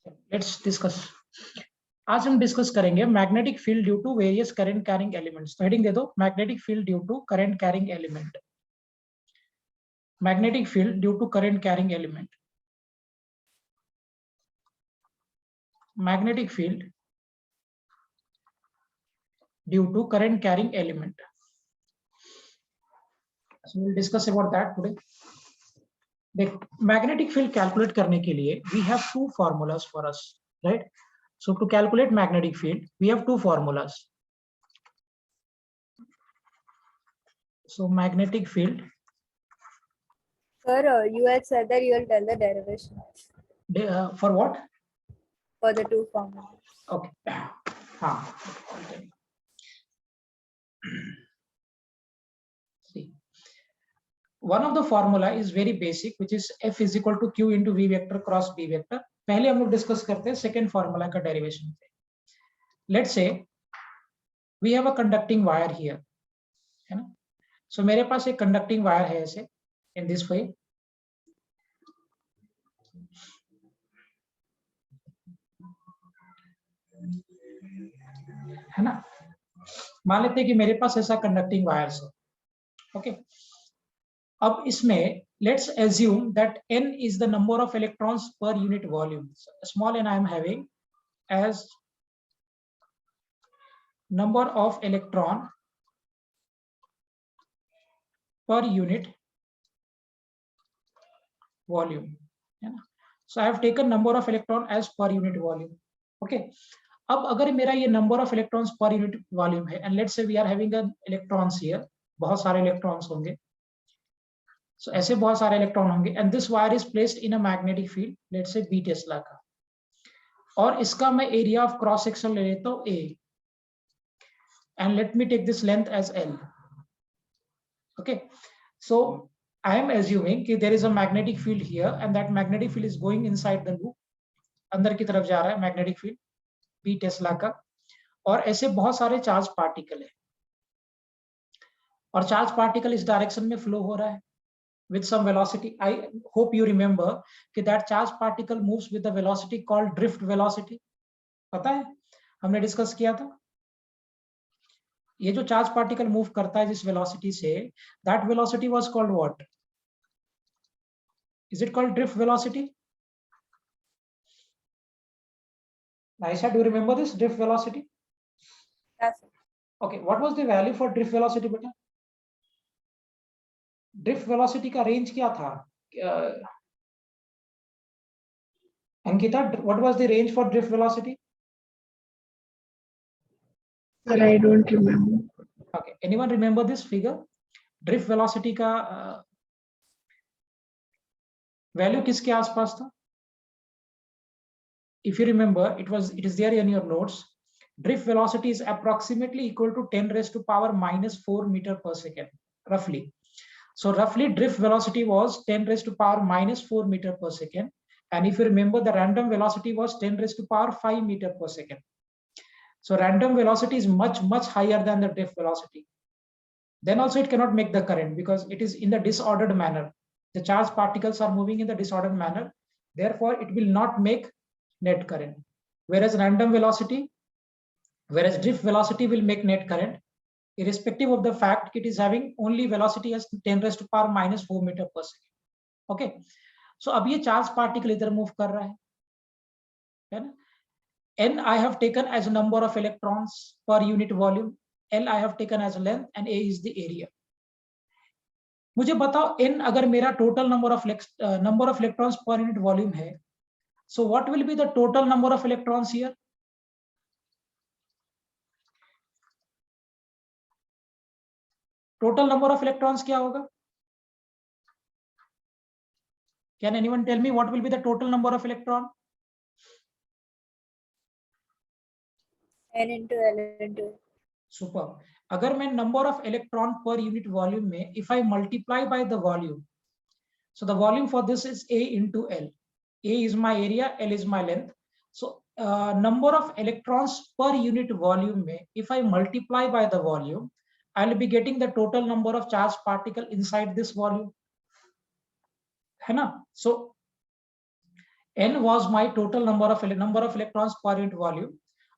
Let's discuss. आज हम discuss करेंगे magnetic field due to various current carrying elements. तो हेडिंग दे दो, magnetic field due to current carrying element. Magnetic field due to current carrying element. Magnetic field due to current carrying element. So we'll discuss about that today. देख, magnetic field calculate करने के लिए we have to formulas for us, right? So to calculate magnetic field, we have two formulas. So magnetic field. Sir, you had said that you will tell the derivation. For what? For the two formulas. Okay. See, one of the formula is very basic, which is F is equal to Q into V vector cross B vector. पहले हम लोग discuss करते हैं second formula का derivation पे. Let's say we have a conducting wire here, है ना? सो मेरे पास एक कंडक्टिंग वायर है ऐसे इन दिस वे, है ना? मान लेते हैं कि मेरे पास ऐसा कंडक्टिंग वायर्स है, ओके? अब इसमें let's assume that n is the number of electrons per unit volume. Small n I am having as number of electron per unit volume, है ना? So I have taken number of electron as per unit volume, okay? अब अगर मेरा ये number of electrons per unit volume है and let's say we are having an electrons here, बहुत सारे electrons होंगे, so ऐसे बहुत सारे इलेक्ट्रॉन होंगे and this wire is placed in a magnetic field, let's say B Tesla का, और इसका मैं एरिया ऑफ क्रॉस सेक्शन ले लेता हूँ A and let me take this length as L, okay? So I am assuming कि there is a magnetic field here and that magnetic field is going inside the loop, अंदर की तरफ जा रहा है magnetic field B टेस्ला का, और ऐसे बहुत सारे चार्ज पार्टिकल है और चार्ज पार्टिकल इस डायरेक्शन में फ्लो हो रहा है with some velocity. I hope you remember that charge particle moves with a velocity called drift velocity. पता है, हमने डिस्कस किया था. ये जो चार्ज पार्टिकल मूव करता है जिस वेलोसिटी से, that velocity was called what? Is it called drift velocity? Aisha, do you remember this drift velocity? Yes. Okay, what was the value for drift velocity बेटा? Drift velocity का range क्या था Ankita? What was the range for drift velocity? Sir, I don't remember. Okay, anyone remember this figure? Drift velocity का value किसके आसपास था? If you remember, it is there in your notes. Drift velocity is approximately equal to 10 raised to power minus 4 meter per second, roughly. So roughly drift velocity was 10 raised to power minus 4 meter per second. And if you remember, the random velocity was 10 raised to power 5 meter per second. So random velocity is much, much higher than the drift velocity. Then also it cannot make the current because it is in the disordered manner. The charged particles are moving in the disordered manner. Therefore, it will not make net current. Whereas drift velocity will make net current, irrespective of the fact it is having only velocity as 10 raised to power minus 4 meter per second. Okay, so अब ये charge particle इधर move कर रहा है ना? N I have taken as number of electrons per unit volume, L I have taken as length, and A is the area. मुझे बताओ N अगर मेरा total number of electrons per unit volume है, so what will be the total number of electrons here? Total number of electrons क्या होगा? Can anyone tell me what will be the total number of electron? N into L into. Super. अगर मैं number of electron per unit volume में, if I multiply by the volume, so the volume for this is A into L. A is my area, L is my length. So number of electrons per unit volume में, if I multiply by the volume, I'll be getting the total number of charged particle inside this volume, है ना? So n was my total number of electrons per unit volume.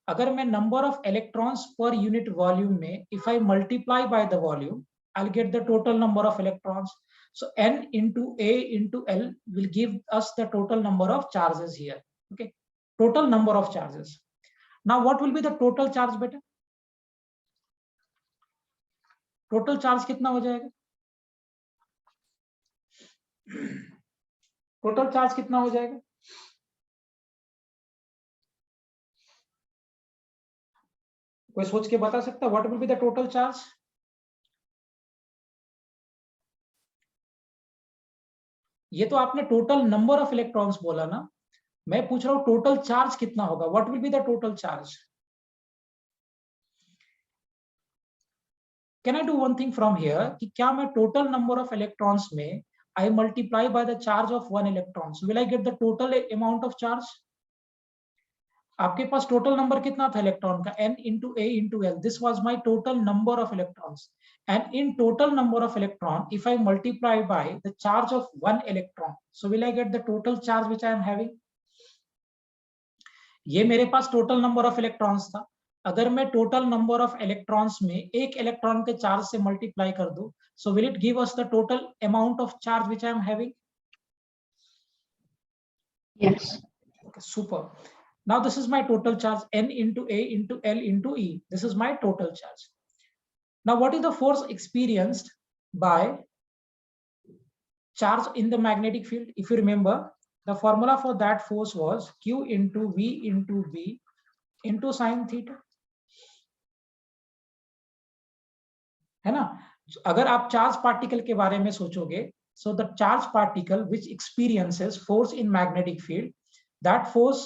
अगर मैं number of electrons per unit volume में if I multiply by the volume, I'll get the total number of electrons. So n into A into L will give us the total number of charges here. Okay, total number of charges. Now what will be the total charge बेटा? Total charge कितना हो जाएगा? Total charge कितना हो जाएगा? कोई सोच के बता सकता? What will be the total charge? ये तो आपने टोटल नंबर ऑफ इलेक्ट्रॉन्स बोला ना, मैं पूछ रहा हूं टोटल चार्ज कितना होगा? What will be the total charge? Can I do one thing from here कि क्या मैं टोटल नंबर ऑफ इलेक्ट्रॉन्स में I multiply by the charge of one electron, will I get the total amount of charge? आपके पास total number कितना था electron का? n into a into l. This was my total number of electrons, and in total number of electron, if I multiply by the charge of one electron, so will I get the total charge which I am having? ये मेरे पास total number of electrons था. अगर मैं total number of electrons में एक electron के charge से multiply कर दूं, so will it give us the total amount of charge which I am having? Yes. Okay, super. Now this is my total charge, n into A into L into E. This is my total charge. Now what is the force experienced by charge in the magnetic field? If you remember, the formula for that force was Q into V into B into sin theta. है ना? अगर आप charge particle के बारे में सोचोगे, so the charge particle which experiences force in magnetic field, that force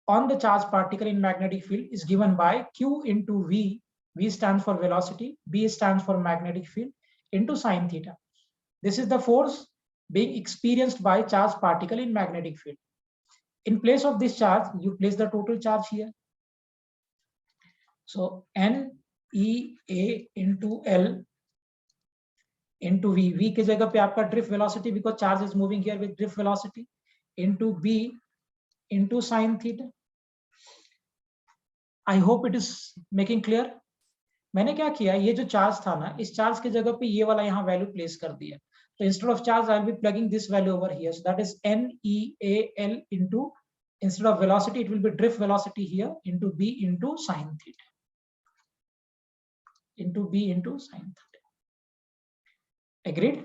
on the charge particle in magnetic field is given by Q into V. V stands for velocity, B stands for magnetic field, into sin theta. This is the force being experienced by charged particle in magnetic field. In place of this charge, you place the total charge here. So n e a into L into V. V की जगह पे आपका drift velocity, because charge is moving here with drift velocity, into B into sin theta. I hope it is making clear. मैंने क्या किया, ये जो charge था ना, इस चार्ज की जगह पे ये वाला यहाँ वैल्यू प्लेस कर दिया. तो instead of charge I will be plugging this value over here, so that is NEAL into, instead of velocity it will be drift velocity here, into B into sin theta, into B into sin theta. Agreed?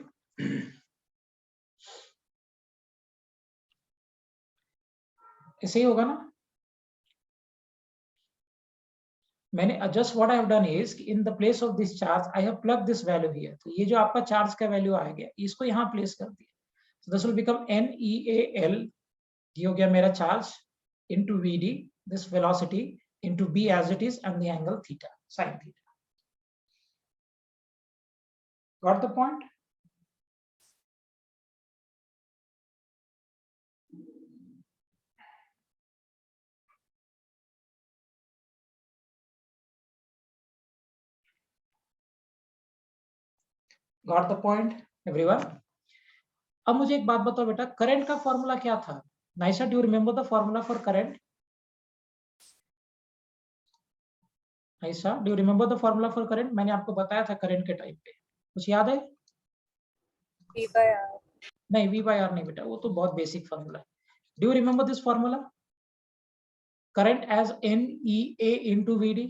ऐसे ही होगा ना? मैंने just what I have done is in the place of this charge I have plugged this value here. तो ये जो आपका charge का value आ गया, इसको यहाँ प्लेस कर दिया. So this will become NEAL, ये हो गया मेरा charge, into VD, this velocity, into B as it is, and the angle theta, sin theta. Got the point? Got the point, everyone? अब मुझे एक बात बताओ बेटा, करंट का फॉर्मूला क्या था? Naisa, do you remember the formula for current? Naisa, do you remember the formula for current? मैंने आपको बताया था करंट के टाइम पे, कुछ याद है? V by R. नहीं, V by R नहीं बेटा, वो तो बहुत बेसिक फॉर्मूला है. Do you remember this formula? Current as NEA into VD.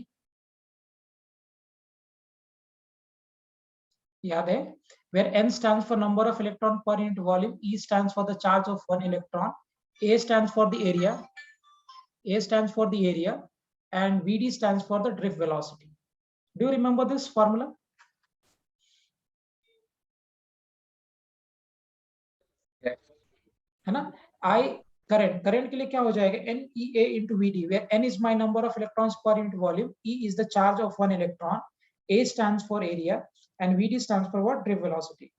याद है? Where N stands for number of electron per unit volume, E stands for the charge of one electron, A stands for the area, and VD stands for the drift velocity. Do you remember this formula? है ना? Current के लिए क्या हो जाएगा? NEA into VD, where N is my number of electrons per unit volume, E is the charge of one electron, A stands for area, and VD stands for what? Drift velocity.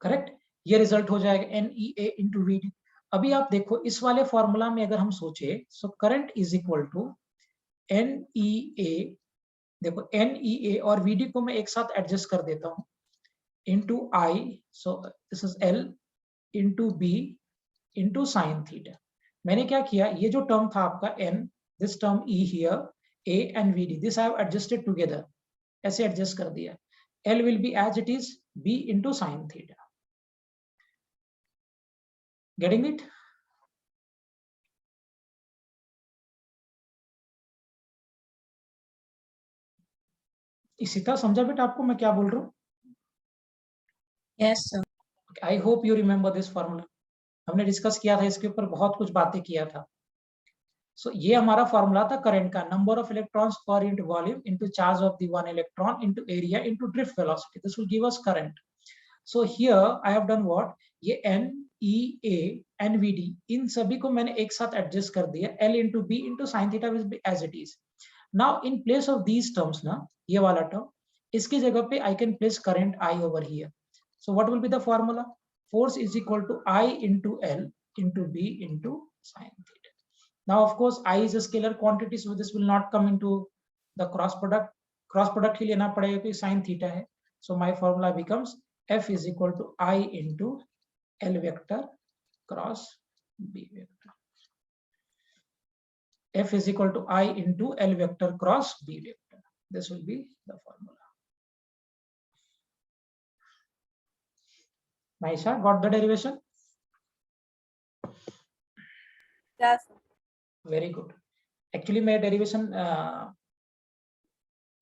Correct? ये result हो जाएगा NEA into VD. अभी आप देखो इस वाले formula में अगर हम सोचे, so current is equal to NEA. देखो NEA और VD को मैं एक साथ एडजस्ट कर देता हूं. into I, so this is L into B into sin theta. मैंने क्या किया, ये जो टर्म था आपका n, this term E here, A and VD, this I have adjusted together, ऐसे एडजस्ट कर दिया. L will be as it is, B into sin theta. Getting it? इसी तरह समझा बेटा आपको मैं क्या बोल रहा हूँ? Yes, sir. I hope you remember this formula. हमने डिस्कस किया था इसके ऊपर, बहुत कुछ बातें किया था. So ये हमारा फॉर्मूला था करंट का, number of electrons per unit volume into charge of the one electron into area into drift velocity. This will give us current. So here I have done what? ये N, E, A, and VD, इन सभी को मैंने एक साथ adjust कर दिया. L into B into sin theta will be as it is. Now in place of these terms ना, ये वाला टर्म, इसकी जगह पे I can place current I over here. So what will be the formula? Force is equal to I into L into B into sin theta. Now of course I is a scalar quantity, so this will not come into the cross product. Cross product ही लेना पड़ेगा क्योंकि sin theta है. So my formula becomes F is equal to I into L vector cross B vector. F is equal to I into L vector cross B vector. This will be the formula. Maisha, got the derivation? Yes. Very good. Actually मैं derivation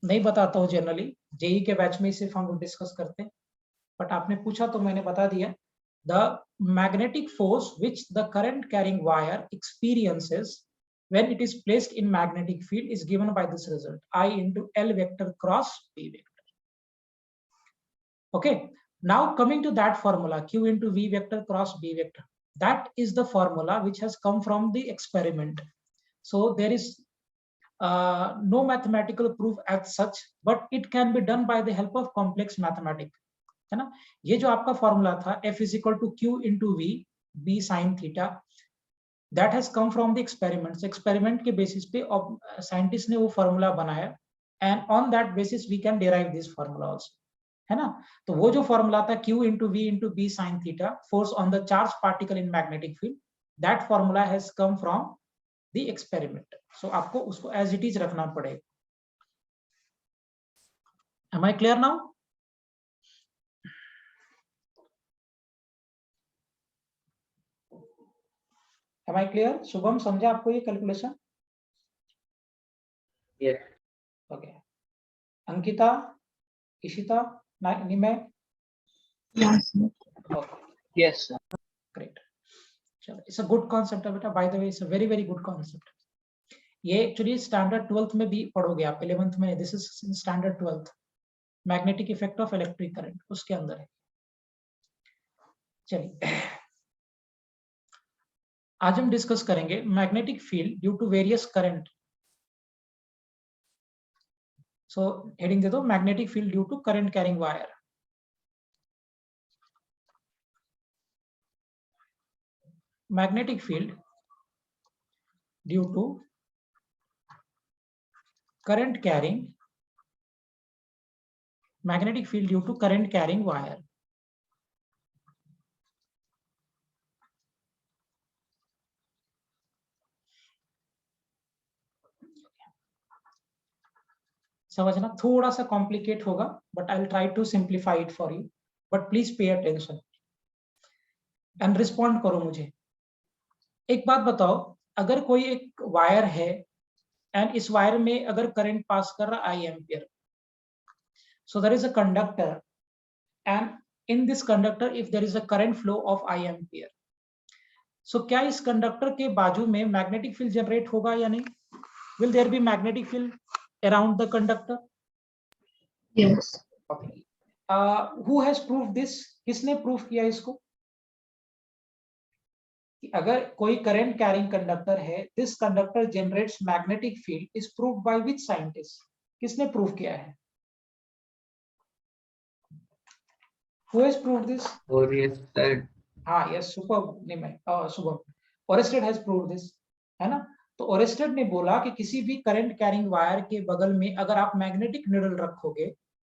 नहीं बताता हूँ generally, JEE के batch में सिर्फ हम लोग discuss करते हैं, बट आपने पूछा तो मैंने बता दिया. The magnetic force which the current carrying wire experiences when it is placed in magnetic field is given by this result, I into L vector cross B vector. Okay, now coming to that formula, Q into V vector cross B vector, that is the formula which has come from the experiment. So there is no mathematical proof as such, but it can be done by the help of complex mathematics, है ना. ये जो आपका formula था F is equal to Q into V B sin theta, that has come from the experiments. Experiment के basis पे scientist ने वो फॉर्मूला बनाया, and on that basis we can derive this formula also, है ना. तो वो जो फॉर्मूला था Q into V into B sin theta, force on the charged particle in magnetic field, that formula has come from the experiment. So आपको उसको as it is रखना पड़ेगा. Am I clear now? Am I clear? Shubham, समझा आपको ये calculation? Yes. Okay. Ankita, Ishita, Nimay? Yes, sir. Okay, Yes, sir. great. चलो, it's a good concept है बेटा. By the way, it's a very very good concept. ये actually standard 12th में भी पढ़ोगे आप, 11th में. This is standard 12th, magnetic effect of electric current, उसके अंदर है. चलिए, आज हम डिस्कस करेंगे magnetic field due to various current. So heading दे दो, magnetic field due to current carrying wire. Magnetic field due to current carrying, magnetic field due to current carrying wire. समझना थोड़ा सा कॉम्प्लिकेट होगा, but I will try to simplify it for you, but please pay attention and respond करो मुझे. एक बात बताओ, अगर कोई एक वायर है एंड इस वायर में अगर करंट पास कर रहा I ampere, so there is a conductor and in this conductor if there is a current flow of I ampere, so क्या इस कंडक्टर के बाजू में मैग्नेटिक फील्ड जनरेट होगा या नहीं? Will there be magnetic field around the conductor? Yes. Okay. Who has proved this? किसने proof किया इसको कि अगर कोई करंट कैरिंग कंडक्टर है, this conductor generates magnetic field, is proved by which scientist? किसने प्रूव किया है? Who has proved this? Orested. हाँ, yes, superb. नहीं मैं Shubham, Oersted has proved this, है ना. तो ओरेस्टेड ने बोला कि किसी भी करंट कैरिंग वायर के बगल में अगर आप मैग्नेटिक निडल रखोगे,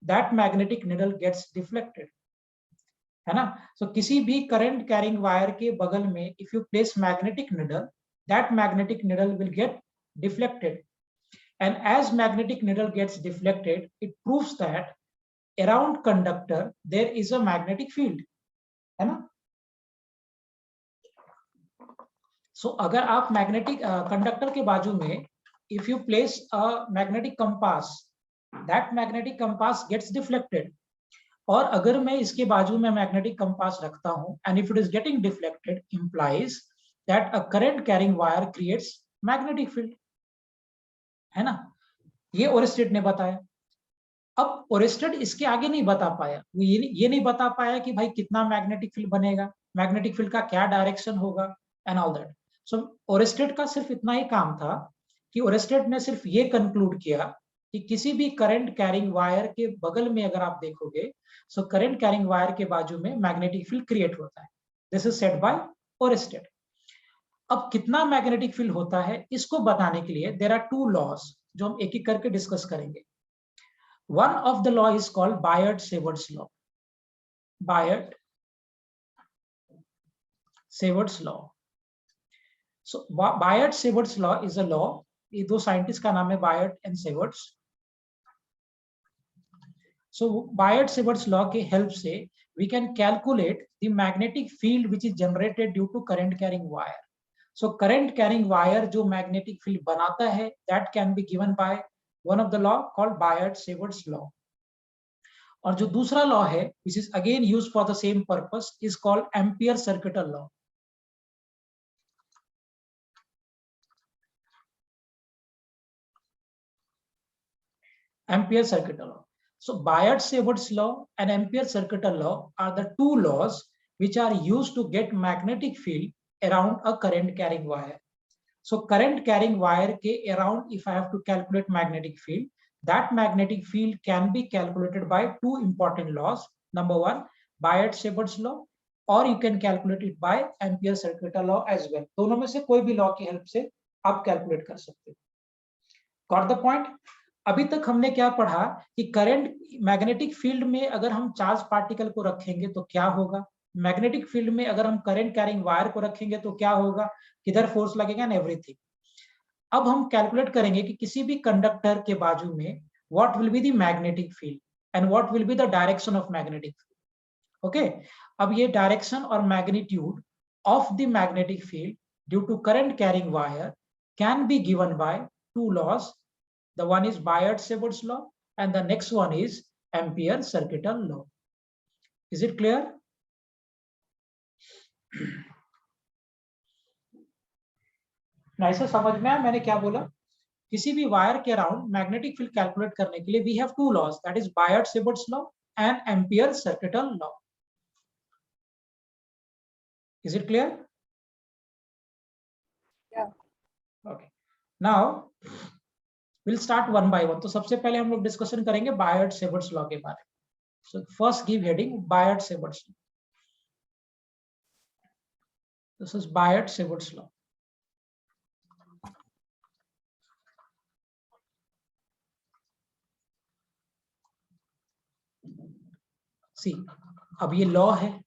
that magnetic needle gets deflected. है ना। सो किसी भी करंट कैरिंग वायर के बगल में if you place magnetic needle, that magnetic needle will get deflected, and as magnetic needle gets deflected, it proves that around conductor there is a magnetic field, है ना। सो अगर आप मैग्नेटिक कंडक्टर के बाजू में if you place a magnetic compass, that magnetic compass gets deflected, और अगर मैं इसके बाजू में मैग्नेटिक कंपास रखता हूं and if it is getting deflected implies that a current carrying wire creates magnetic field, है ना। ये ओरेस्टेड ने बताया। अब ओरेस्टेड इसके आगे नहीं बता पाया, वो ये नहीं बता पाया कि भाई कितना मैग्नेटिक फील्ड बनेगा, मैग्नेटिक फील्ड का क्या डायरेक्शन होगा and all that. So Oersted का सिर्फ इतना ही काम था कि ओरेस्टेड ने सिर्फ ये कंक्लूड किया कि किसी भी करंट कैरिंग वायर के बगल में अगर आप देखोगे, सो करंट कैरिंग वायर के बाजू में मैग्नेटिक फील्ड क्रिएट होता है। This is said bye Oersted. अब कितना मैग्नेटिक फील्ड होता है इसको बताने के लिए देयर आर टू लॉज जो हम एक एक करके डिस्कस करेंगे। One of the law is called Biot-Savart's law. Biot-Savart's law. So Biot-Savart's law is a law. ये दो साइंटिस्ट का नाम है Biot and Savarts. So Biot-Savart's law के help से we can calculate the magnetic field which is generated due to current carrying wire. So current carrying wire जो magnetic field बनाता है that can be given by one of the law called Biot-Savart's law. और जो दूसरा law है which is again used for the same purpose is called Ampere-Circuital law. Ampere-Circuital law. So Biot-Savart's law and Ampere-Circuital law are the two laws which are used to get magnetic field around a current carrying wire. So current carrying wire के around if I have to calculate magnetic field, that magnetic field can be calculated by two important laws. Number one, Biot-Savart's law, or you can calculate it by Ampere-Circuital law as well. दोनों में से कोई भी law की help से आप calculate कर सकते हो। Got the point? अभी तक हमने क्या पढ़ा कि करंट मैग्नेटिक फील्ड में अगर हम चार्ज पार्टिकल को रखेंगे तो क्या होगा, मैग्नेटिक फील्ड में अगर हम करंट कैरिंग वायर को रखेंगे तो क्या होगा, किधर फोर्स लगेगा एंड एवरीथिंग। अब हम कैलकुलेट करेंगे कि किसी भी कंडक्टर के बाजू में what will be the magnetic field and what will be the direction of magnetic field. Okay, अब ये डायरेक्शन और magnitude of the magnetic field due to current carrying wire can be given by two laws. The one is Biot-Savart's law and the next one is Ampere-Circuital law. Is it clear? ऐसा समझ में आया मैंने क्या बोला? किसी भी wire के अराउंड मैग्नेटिक फील्ड कैलकुलेट करने के लिए we have two laws, that is Biot-Savart's law and Ampere-Circuital law. Is it clear? Yeah. Okay. Now we'll start one by one. तो सबसे पहले हम लोग डिस्कशन करेंगे Biot-Savart's law के बारे में. So first give heading Biot-Savart's law. This is Biot-Savart's law. See, अब ये लॉ है,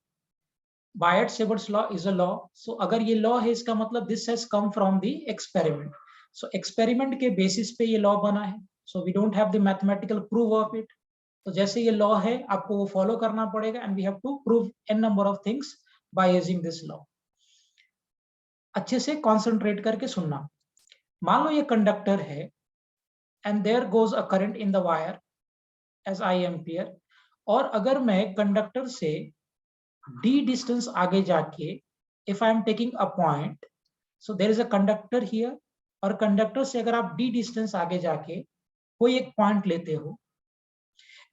Biot-Savart's law is a law. So अगर ये लॉ है इसका मतलब this has come from the experiment. So experiment के बेसिस पे ये लॉ बना है. So we don't have the mathematical proof of it. तो जैसे ये लॉ है आपको वो फॉलो करना पड़ेगा and we have to prove n number of things by using this law. अच्छे से कॉन्सेंट्रेट करके सुनना. मान लो ये कंडक्टर है and there goes a current in the wire as I ampere. और अगर मैं कंडक्टर से d डिस्टेंस आगे जाके if I am taking a point, so there is a conductor here, और कंडक्टर से अगर आप d डिस्टेंस आगे जाके कोई एक पॉइंट लेते हो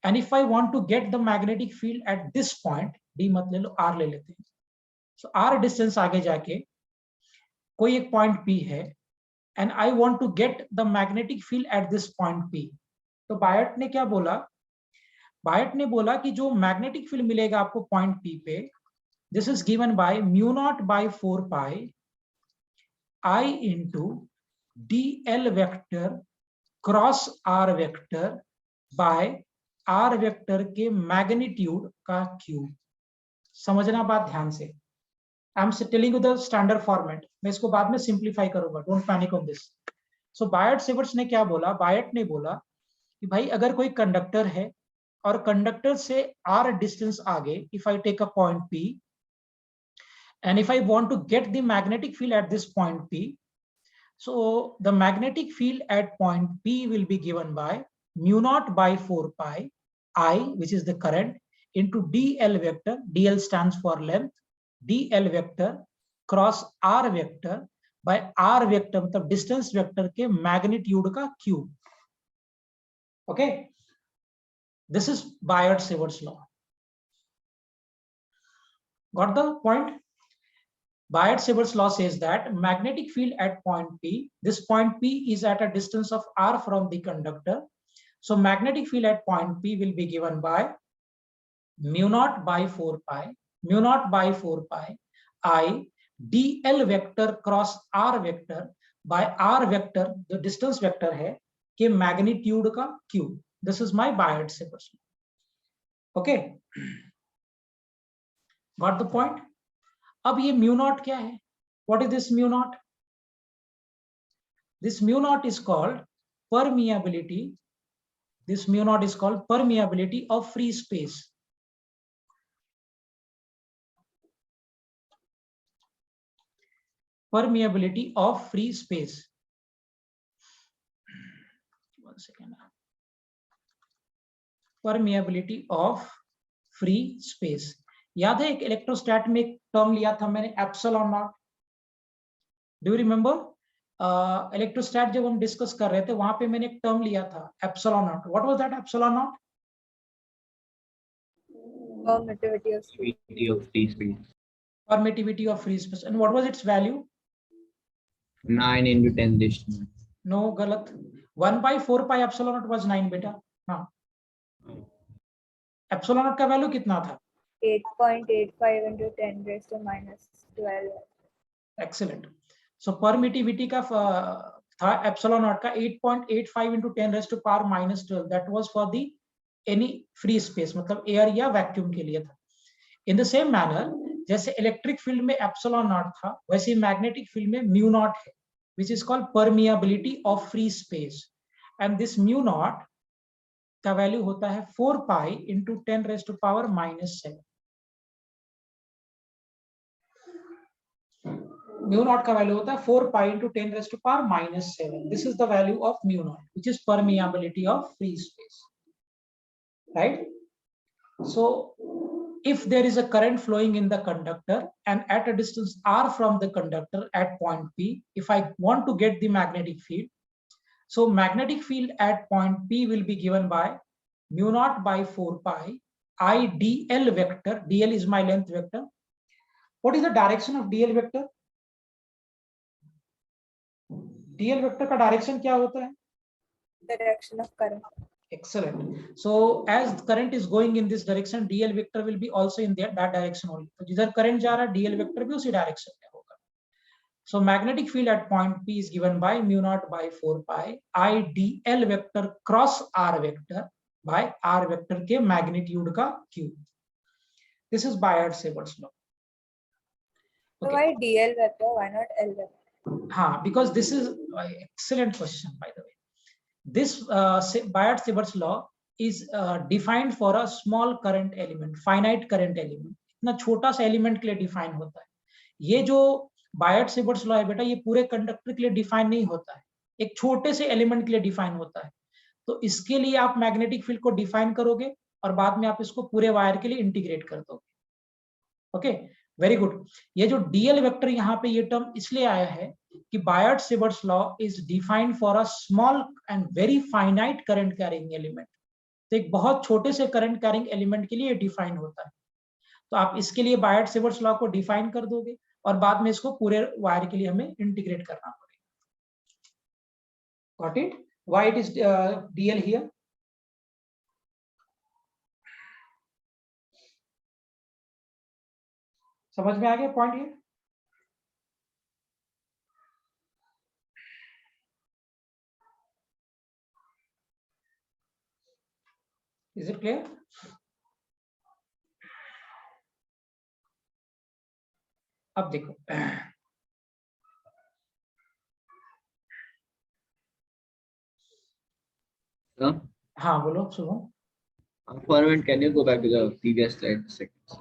and if I want to get the magnetic field at this point, d मत ले लो r ले लेते हैं. So r डिस्टेंस आगे जाके कोई एक पॉइंट p है and I want to get the magnetic field at this point p. तो बायट ने क्या बोला, बायट ने बोला कि जो मैग्नेटिक फील्ड मिलेगा आपको पॉइंट p पे, this is given by mu naught by 4 pi I into dl vector cross r vector by r vector के मैग्नीट्यूड का क्यूब. समझना बात ध्यान से। I am telling you the standard format, मैं इसको बाद में सिंप्लीफाई करूंगा, don't panic on this. So Biot Savart's ने क्या बोला, बायट ने बोला कि भाई अगर कोई कंडक्टर है और कंडक्टर से r डिस्टेंस आगे, if I take a point p and if I want to get the magnetic field at this point p, so the magnetic field at point p will be given by mu naught by 4 pi I, which is the current, into dl vector, dl stands for length, dl vector cross r vector by r vector मतलब distance vector के magnitude का cube. Okay, this is Biot-Savart's law. Got the point? Biot-Savart's law says that magnetic field at point P, this point P is at a distance of r from the conductor. So magnetic field at point P will be given by mu naught by 4 pi, mu naught by 4 pi I dl vector cross r vector by r vector, the distance vector है, के magnitude का cube. This is my Biot-Savart's law. Okay, got the point? अब ये mu naught क्या है? What is this mu naught? This mu naught is called permeability. This mu naught is called permeability of free space. Permeability of free space. One second. Permeability of free space. याद है एक इलेक्ट्रोस्टैट में एक term लिया था मैंने, epsilon naught. Do you remember? Electrostat जब हम डिस्कस कर रहे थे वहां पे मैंने एक टर्म लिया था, epsilon naught. What was that epsilon not? Permittivity of free. Free space. Permittivity of free space. And what was its value? 9 into 10 raised to 9. No, गलत. 1 by 4 pi epsilon naught was 9 बेटा. हाँ. Epsilon not का value कितना था? 8.85 into 10 raised to minus 12. Excellent. So permittivity का था epsilon not का 8.85 into 10 raised to power minus 12. That was for the any free space, मतलब एयर या वैक्यूम के लिए था. In the same manner, जैसे इलेक्ट्रिक फील्ड में एप्सिलॉन नॉट था, वैसे मैग्नेटिक फील्ड में म्यू नॉट है, which is called permeability of free space. And this mu naught का वैल्यू होता है 4 pi into 10 raised to power minus 7. Mu naught का वैल्यू होता है 4 pi into 10 raised to power minus 7. This is the value of mu naught, which is permeability of free space. Right? So if there is a current flowing in the conductor and at a distance r from the conductor at point P, if I want to get the magnetic field, so magnetic field at point P will be given by mu naught by 4 pi I dl vector. Dl is my length vector. What is the direction of dl vector? dl vector का direction क्या होता है? Direction of current. Excellent. So as current is going in this direction, dl vector will be also in that direction only. तो जिधर current जा रहा है dl vector भी उसी direction में होगा. So magnetic field at point P is given by mu naught by 4 pi I dl vector cross r vector by r vector के magnitude का cube. This is Biot-Savart's law. So why DL vector? Why not L vector? हाँ, because this is excellent question by the way. This Biot-Savart's law is defined for a small current element, finite current element. इतना छोटा सा element के लिए define होता है. ये जो Biot-Savart's law है बेटा, ये पूरे कंडक्टर के लिए डिफाइन नहीं होता है, एक छोटे से एलिमेंट के लिए डिफाइन होता है. तो इसके लिए आप मैग्नेटिक फील्ड को डिफाइन करोगे और बाद में आप इसको पूरे वायर के लिए इंटीग्रेट कर दोगे. Okay, very good. ये जो डीएल वेक्टर यहाँ पे ये टर्म इसलिए आया है कि Biot-Savart's law is defined for a small and very finite current carrying element. तो एक बहुत छोटे से करंट कैरिंग एलिमेंट के लिए डिफाइन होता है. तो आप इसके लिए Biot-Savart's law को डिफाइन कर दोगे और बाद में इसको पूरे वायर के लिए हमें इंटीग्रेट करना पड़ेगा. Got it? Why it is DL here? समझ में आ गया पॉइंट ये? Is it clear? अब देखो, हाँ बोलो Shubham. For a moment, can you go back to the previous slide? Seconds.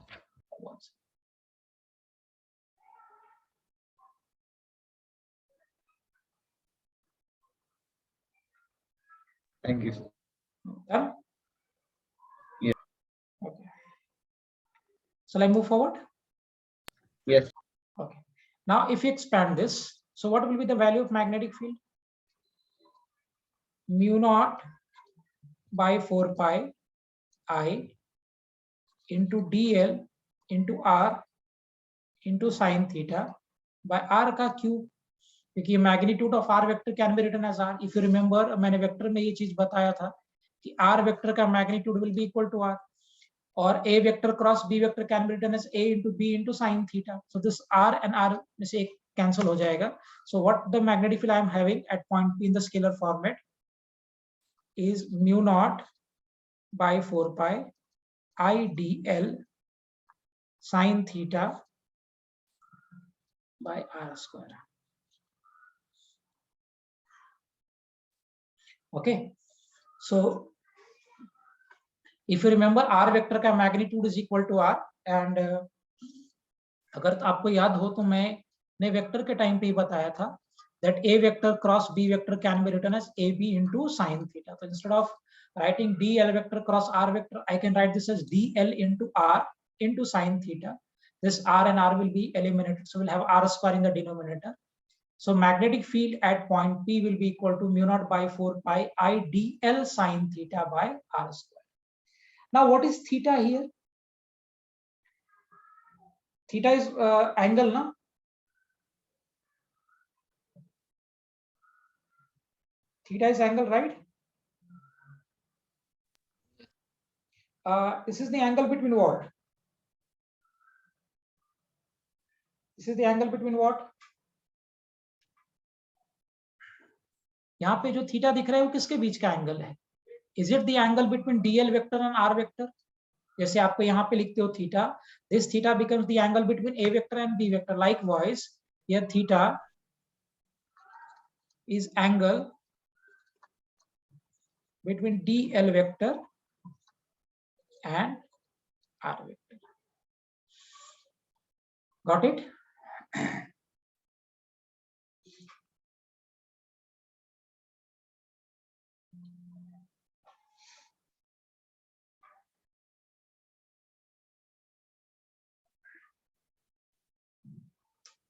Thank you. Done? Yeah. Okay. Shall I move forward? Yes. Okay. Now, if you expand this, so what will be the value of magnetic field? Mu naught by 4 pi I into dl into r into sin theta by r का cube, क्योंकि magnitude of r vector can be written as r. If you remember, मैंने vector में ये चीज बताया था कि r vector का magnitude will be equal to r, और a vector cross b vector can be written as a into b into sine theta. So this r and r में से एक कैंसिल हो जाएगा। So what the magnetic field I am having eight point p in the scalar format is mu naught by 4 pi I d l sine theta by r square. Okay, so if you remember, r vector का magnitude is equal to r, and अगर आपको याद हो तो मैंने vector के time पे ही बताया था that a vector cross b vector can be written as ab into sin theta. So instead of writing dl vector cross r vector, I can write this as dl into r into sin theta. This r and r will be eliminated, so we'll have r square in the denominator. So magnetic field at point P will be equal to mu naught by 4 pi I dl sin theta by r square. Now what is theta here? Theta is angle, na? Theta is angle, right? This is the angle between what? This is the angle between what? यहाँ पे जो theta दिख रहा है वो किसके बीच का angle है? Is it the angle between dl vector and r vector? जैसे आपको यहाँ पे लिखते हो theta, this theta becomes the angle between a vector and b vector. Likewise, here theta is angle between dl vector and r vector. Got it?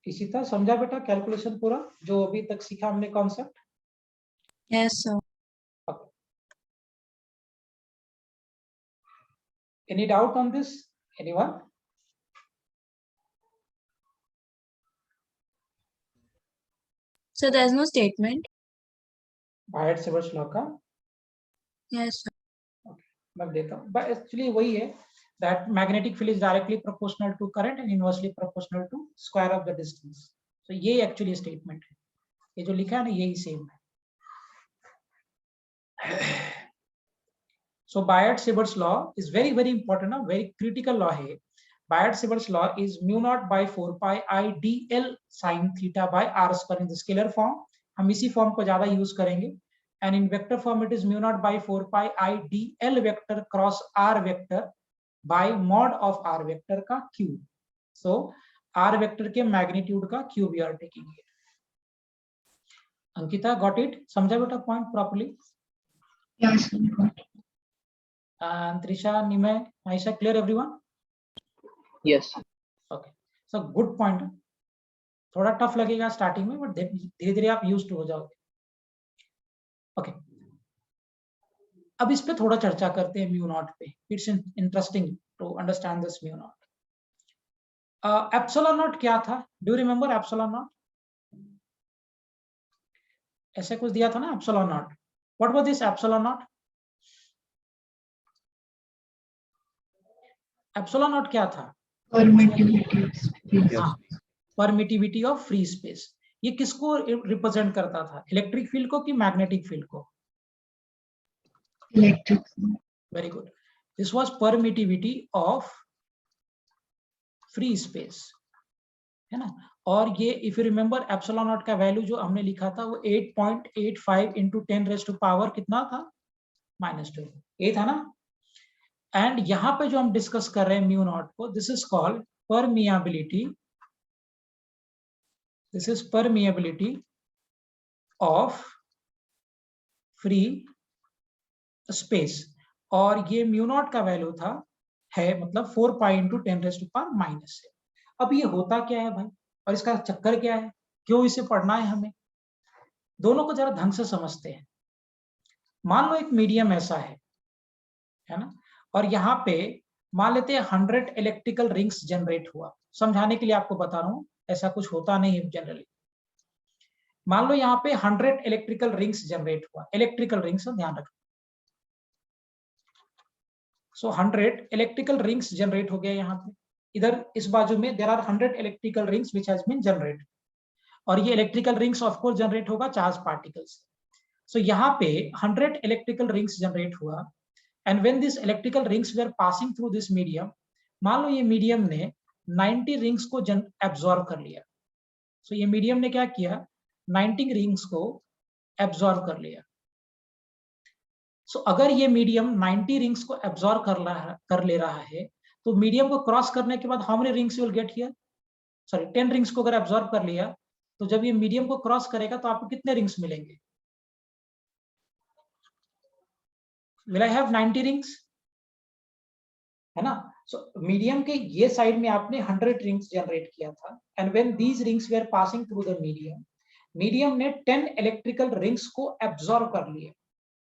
इसी तरह समझा बेटा कैलकुलेशन पूरा जो अभी तक सीखा हमने concept? Yes, sir. Okay. Any doubt on this? Anyone? So there's no statement. Biot-Savart's law का? Yes, sir. मैं देता हूँ, but actually वही है that magnetic field is directly proportional to current and inversely proportional to square of the distance. So ये actually statement है, ये जो लिखा है ना यही सेम है. So Biot-Savart's law is very important, a very critical law है. Biot-Savart's law is mu naught by 4 pi I dl sin theta by r square in the scalar form. हम इसी फॉर्म को ज्यादा यूज करेंगे. And in vector form it is mu naught by 4 pi I dl vector cross r vector by mod of r vector का cube. So r vector के magnitude का cube we are taking here. Ankita, got it? समझा बेटा point properly? Yes, sir. Got it. And Trisha, Nimay, Aisha, clear everyone? Yes. Okay. So good point. थोड़ा tough लगेगा starting में, but धीरे धीरे आप यूज्ड हो जाओगे. ओके, अब इस पे थोड़ा चर्चा करते हैं म्यू नॉट पे. It's interesting to understand this mu naught. Epsilon naught क्या था? Do you remember epsilon naught? ऐसे कुछ दिया था ना epsilon naught. What was this epsilon naught? Epsilon naught क्या था? Permittivity of space. हाँ, परमिटिविटी ऑफ फ्री स्पेस. ये किसको रिप्रेजेंट करता था? इलेक्ट्रिक फील्ड को कि मैग्नेटिक फील्ड को? Electric field. Very good. This was permittivity of free space. है ना। और ये if you remember epsilon not का वैल्यू जो हमने लिखा था वो 8.85 इंटू 10 रेज़ टू पावर कितना था, -2, ये था ना। एंड यहाँ पे जो हम डिस्कस कर रहे हैं म्यू नॉट को, this is called permeability, this is permeability of free space. और ये म्यू नॉट का वैल्यू था, है मतलब 4 pi into 10 raise to power minus है। अब ये होता क्या है भाई, और इसका चक्कर क्या है, क्यों इसे पढ़ना है हमें, दोनों को जरा ढंग से समझते हैं। मान लो एक मीडियम ऐसा है ना, और यहाँ पे मान लेते हैं 100 इलेक्ट्रिकल रिंग्स जनरेट हुआ। समझाने के लिए आपको बता रहा हूं, ऐसा कुछ होता नहीं है जनरली। मान लो यहाँ पे 100 इलेक्ट्रिकल रिंग्स जनरेट हुआ, इलेक्ट्रिकल रिंग्स ध्यान रखना। सो 100 इलेक्ट्रिकल रिंग्स जनरेट हो गया यहाँ पे, इधर इस बाजू में there are 100 electrical rings which has been generate, और ये electrical rings of course generate होगा चार्ज पार्टिकल्स। सो यहाँ पे 100 इलेक्ट्रिकल रिंग्स जनरेट हुआ, and when this electrical rings were passing through this medium, मान लो ये मीडियम ने 90 रिंग्स को एब्जॉर्ब कर लिया। सो ये मीडियम ने क्या किया, 90 रिंग्स को एब्जॉर्ब कर लिया। सो अगर ये मीडियम 90 रिंग्स को एब्जॉर्ब कर ले रहा है, तो मीडियम को क्रॉस करने के बाद how many rings you will get here, sorry 10 rings को अगर एब्जॉर्ब कर लिया, तो जब ये मीडियम को क्रॉस करेगा तो आपको कितने रिंग्स मिलेंगे, विल आई हैव 90 रिंग्स, है ना। सो मीडियम के ये साइड में आपने 100 रिंग्स जनरेट किया था, and when these rings were passing through the medium, medium ने 10 इलेक्ट्रिकल रिंग्स को एब्जॉर्ब कर लिए।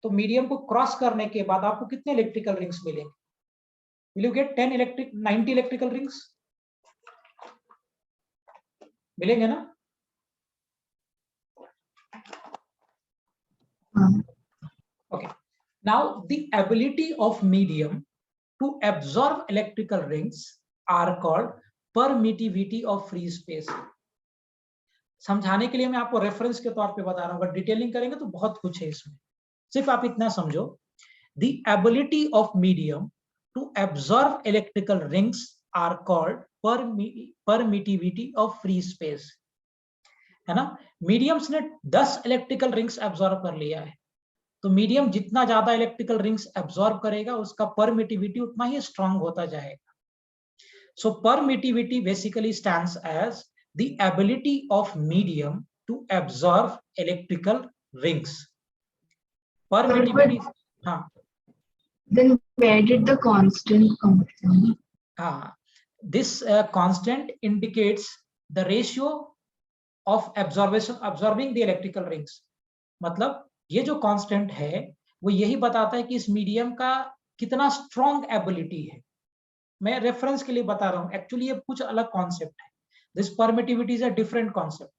तो मीडियम को क्रॉस करने के बाद आपको कितने इलेक्ट्रिकल रिंग्स मिलेंगे, will you get 90 electrical rings मिलेंगे ना। Okay, now the ability of medium to absorb electrical rings are called permittivity of free space. समझाने के लिए मैं आपको रेफरेंस के तौर पे बता रहा हूं, अगर डिटेलिंग करेंगे तो बहुत कुछ है इसमें, सिर्फ आप इतना समझो, the ability of medium to absorb electrical rings are called permittivity of free space, है ना। मीडियम्स ने 10 इलेक्ट्रिकल रिंग्स एब्जॉर्ब कर लिया है, तो मीडियम जितना ज्यादा इलेक्ट्रिकल रिंग्स एब्जॉर्ब करेगा उसका परमिटिविटी उतना ही स्ट्रांग होता जाएगा। So permittivity basically stands as the ability of medium to absorb electrical rings. Permittivity, हाँ, Then where did the constant come from? हाँ, this constant indicates the ratio of absorbing the electrical rings। मतलब ये जो constant है वो यही बताता है कि इस मीडियम का कितना स्ट्रॉन्ग एबिलिटी है। मैं रेफरेंस के लिए बता रहा हूँ, एक्चुअली ये कुछ अलग कॉन्सेप्ट है, this permittivity is a different concept,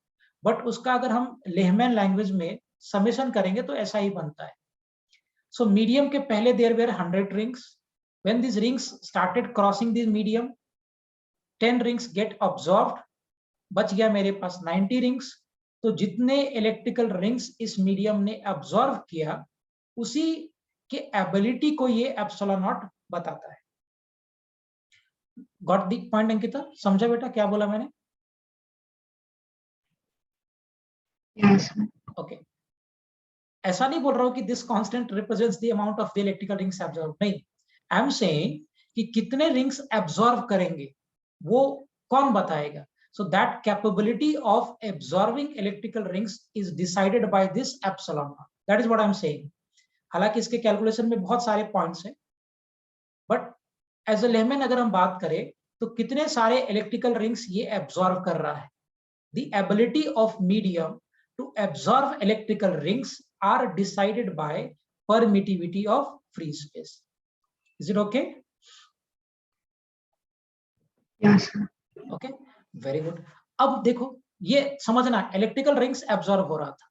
but उसका अगर हम लेहमैन लैंग्वेज में समेशन करेंगे तो ऐसा ही बनता है। सो मीडियम के पहले there were 100 rings, when this rings started crossing this medium, 10 rings get absorbed, बच गया मेरे पास 90 रिंग्स। तो जितने इलेक्ट्रिकल रिंग्स इस मीडियम ने एब्जॉर्व किया उसी के एबिलिटी को ये एप्सिलॉन नॉट बताता है। गॉट द पॉइंट अंकिता, समझा बेटा क्या बोला मैंने? Yes. ओके, ऐसा नहीं बोल रहा हूं कि this constant represents the amount of the electrical rings absorb, नहीं, आई एम सेइंग कि कितने रिंग्स एब्जॉर्ब करेंगे वो कौन बताएगा। So that capability of absorbing electrical rings is decided by this epsilon naught. That is what I am saying. हालांकि इसके calculation में बहुत सारे पॉइंट्स हैं, बट एज अ लेमैन अगर हम बात करें तो कितने सारे इलेक्ट्रिकल रिंग्स ये एब्जॉर्ब कर रहा है। The ability of medium to absorb electrical rings are decided by permittivity of free space. Is it okay? Yes. Okay, very good. अब देखो ये समझना, इलेक्ट्रिकल रिंग्स एब्जॉर्ब हो रहा था।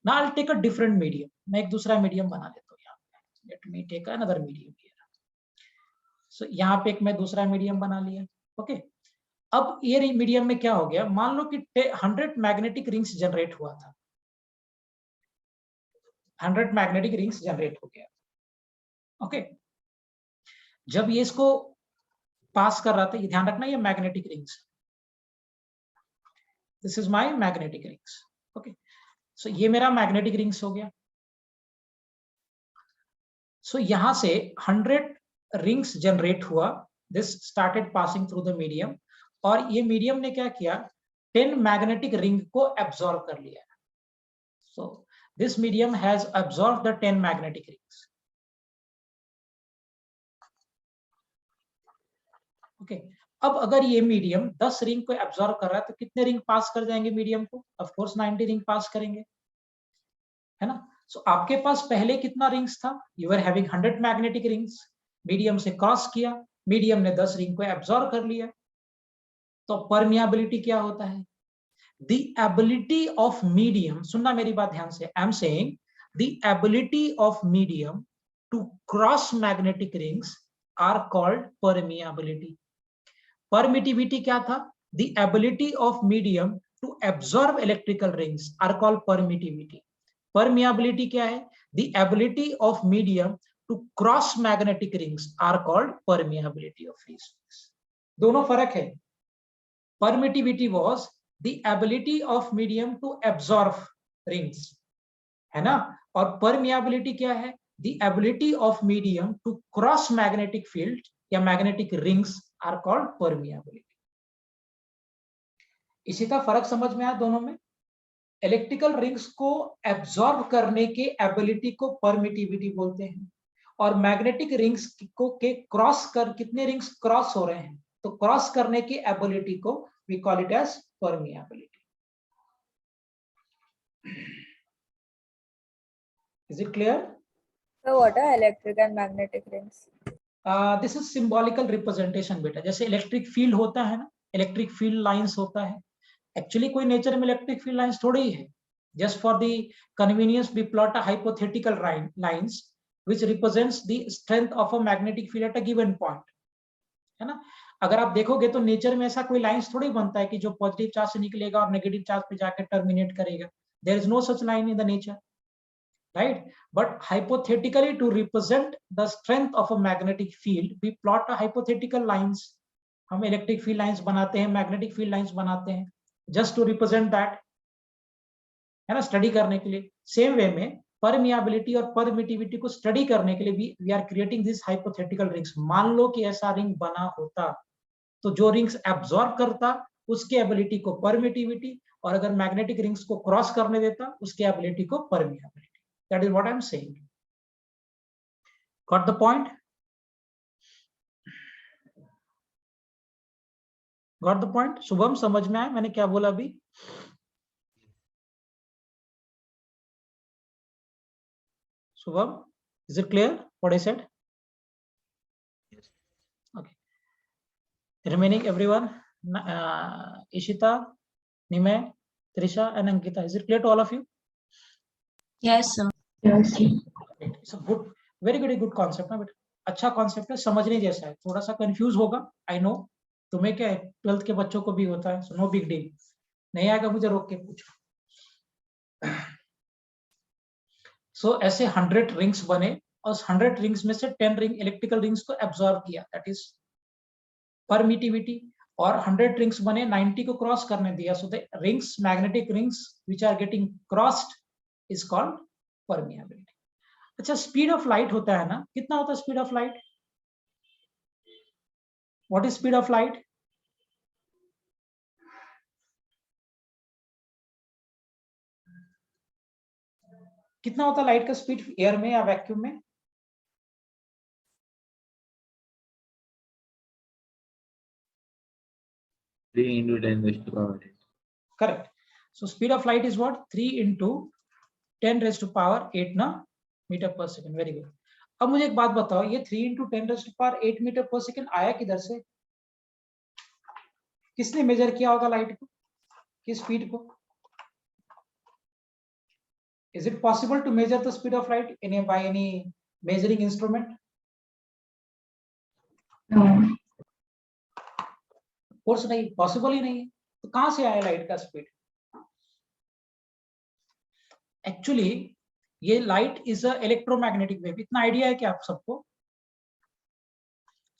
Now I'll take a different medium. मैं एक दूसरा मीडियम बना लेता हूँ यहाँ पे। Let me take another medium here. So यहाँ पे एक मैं दूसरा मीडियम बना लिया। ओके, अब ये मीडियम में क्या हो गया, मान लो कि 100 मैग्नेटिक रिंग्स जनरेट हुआ था, 100 मैग्नेटिक रिंग्स जनरेट हो गया। ओके, जब ये इसको पास कर रहा था, ये ध्यान रखना ये magnetic rings, this is my magnetic rings. Okay, so ये मेरा मैग्नेटिक रिंग्स हो गया. सो यहां से 100 रिंग्स जनरेट हुआ. This started passing through the medium, और ये मीडियम ने क्या किया, 10 मैग्नेटिक रिंग को एब्जॉर्ब कर लिया. So this medium has absorb the 10 magnetic rings. Okay, अब अगर ये मीडियम 10 रिंग को एब्जॉर्ब कर रहा है तो कितने रिंग पास कर जाएंगे मीडियम को? ऑफ कोर्स 90 रिंग पास करेंगे, है ना. सो आपके पास पहले कितना रिंग्स था? You are having 100 magnetic rings. Medium से क्रॉस किया, मीडियम ने 10 रिंग को एब्जॉर्ब कर लिया. तो परमियाबिलिटी क्या होता है? द एबिलिटी ऑफ मीडियम, सुनना मेरी बात ध्यान से, I am saying the ability of medium to cross magnetic rings are called permeability. Permittivity क्या था? The ability of medium to absorb electrical rings are called permittivity. Permeability क्या है? The ability of medium to cross magnetic rings are called permeability of free space. दोनों फर्क है. Permittivity was the ability of medium to absorb rings, है ना, और permeability क्या है? The ability of medium to cross magnetic field या magnetic rings are called permeability. इसी का फर्क समझ में आया दोनों में? इलेक्ट्रिकल रिंग्स को एब्जॉर्ब करने के एबिलिटी को परमिटिविटी बोलते हैं, और मैग्नेटिक रिंग्स को के क्रॉस कर, कितने रिंग्स क्रॉस हो रहे हैं तो क्रॉस करने की एबिलिटी को we call it as permeability. Is it clear? So what are electric and magnetic rings? This is symbolical representation बेटा. जैसे इलेक्ट्रिक फील्ड होता है ना, इलेक्ट्रिक फील्ड लाइंस होता है. एक्चुअली कोई नेचर में इलेक्ट्रिक फील्ड लाइंस थोड़ी ही है. Just for the convenience we plot a hypothetical lines which represents the strength of a magnetic field at a given point, है ना. अगर आप देखोगे तो नेचर में ऐसा कोई लाइंस थोड़ी बनता है कि जो पॉजिटिव चार्ज से निकलेगा और नेगेटिव चार्ज पे जाकर टर्मिनेट करेगा. There is no such line in the nature, right? But hypothetically, to represent the strength of a magnetic field, we plot a hypothetical lines. हम इलेक्ट्रिक फील्ड लाइंस बनाते हैं, magnetic field lines बनाते हैं, just to represent that, है ना, study करने के लिए. सेम वे में परमियाबिलिटी और परमिटिविटी को स्टडी करने के लिए we are creating this hypothetical rings. मान लो कि ऐसा रिंग बना होता तो जो रिंग्स एब्जॉर्ब करता उसके एबिलिटी को परमिटिविटी, और अगर मैग्नेटिक रिंग्स को क्रॉस करने देता उसके एबिलिटी को permeability. That is what I'm saying. Got the point? Got the point? Shubham, समझ में आया मैंने क्या बोला अभी? Shubham, is it clear what I said? Yes. Okay. Remaining everyone, Ishita, Nimay, Trisha, and Ankita. Is it clear to all of you? Yes, sir. Yes. It's a good, very good concept ना बेटा. अच्छा concept है, समझने जैसा है. थोड़ा सा confuse होगा, आई नो. तुम्हें क्या है, 12th के बच्चों को भी होता है, सो नो बिग डील. नहीं आएगा मुझे रोक के पूछो. सो ऐसे 100 रिंग्स बने और 100 रिंग्स में से 10 रिंग इलेक्ट्रिकल रिंग्स को एब्जॉर्ब किया, दैट इज परमिटिविटी. और 100 रिंग्स बने, 90 को क्रॉस करने दिया, so the rings, magnetic rings which are getting crossed is called permeability. अच्छा, स्पीड ऑफ लाइट होता है ना, कितना होता है speed of light? What is speed of light? कितना होता है लाइट का स्पीड एयर में या वैक्यूम में? Three into 10 raised to power 8. Correct. So speed of light is what? 3 into 10 raised to power 8 ना मीटर पर सेकंड. Very good. अब मुझे एक बात बताओ, ये 3 into 10 raised to power 8 metre पर सेकंड आया किधर से? किसने मेजर किया होगा लाइट को, किस स्पीड को? Is it possible to measure the speed of light by any measuring instrument? No. Course नहीं, पॉसिबल ही नहीं है. तो कहां से आया लाइट का स्पीड? एक्चुअली ये light is a electromagnetic wave. इतना आइडिया है क्या आप सबको?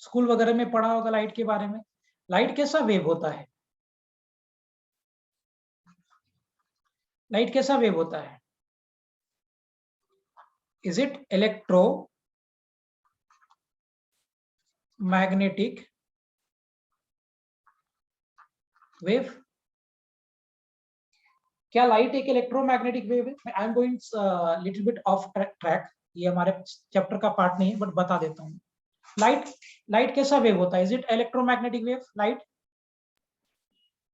स्कूल वगैरह में पढ़ा होगा लाइट के बारे में. लाइट कैसा वेव होता है? लाइट कैसा वेव होता है? Is it electromagnetic wave? क्या लाइट एक इलेक्ट्रोमैग्नेटिक वेव है? आई am going little bit of track, ये हमारे चैप्टर का पार्ट नहीं है, बट बता देता हूँ। लाइट कैसा वेव होता है? Is it electromagnetic wave? Light?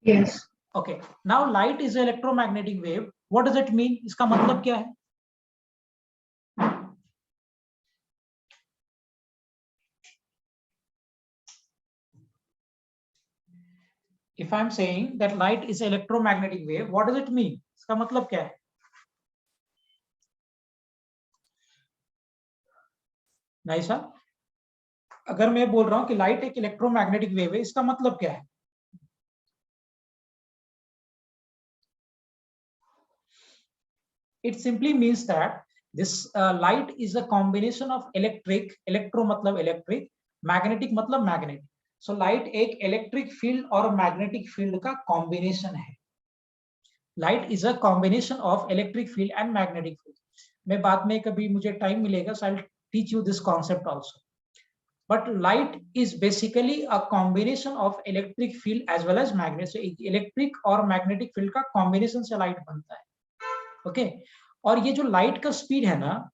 Yes. Okay, now light is electromagnetic wave. What does it mean? इसका मतलब क्या है? If I'm saying that light is electromagnetic wave, what does it mean? इसका मतलब क्या है? नहीं सर, अगर मैं बोल रहा हूं कि लाइट एक इलेक्ट्रोमैग्नेटिक वेव है, इसका मतलब क्या है? It simply means that this light is a combination of electro मतलब electric, magnetic मतलब magnet. So light एक electric field और magnetic field का combination है. Light is a combination of electric field and magnetic field. मैं बाद में कभी मुझे टाइम मिलेगा, so I'll teach you this concept also. But light is basically a combination of electric field as well as magnet. So electric और magnetic field का combination से light बनता है. ओके और ये जो लाइट का स्पीड है ना,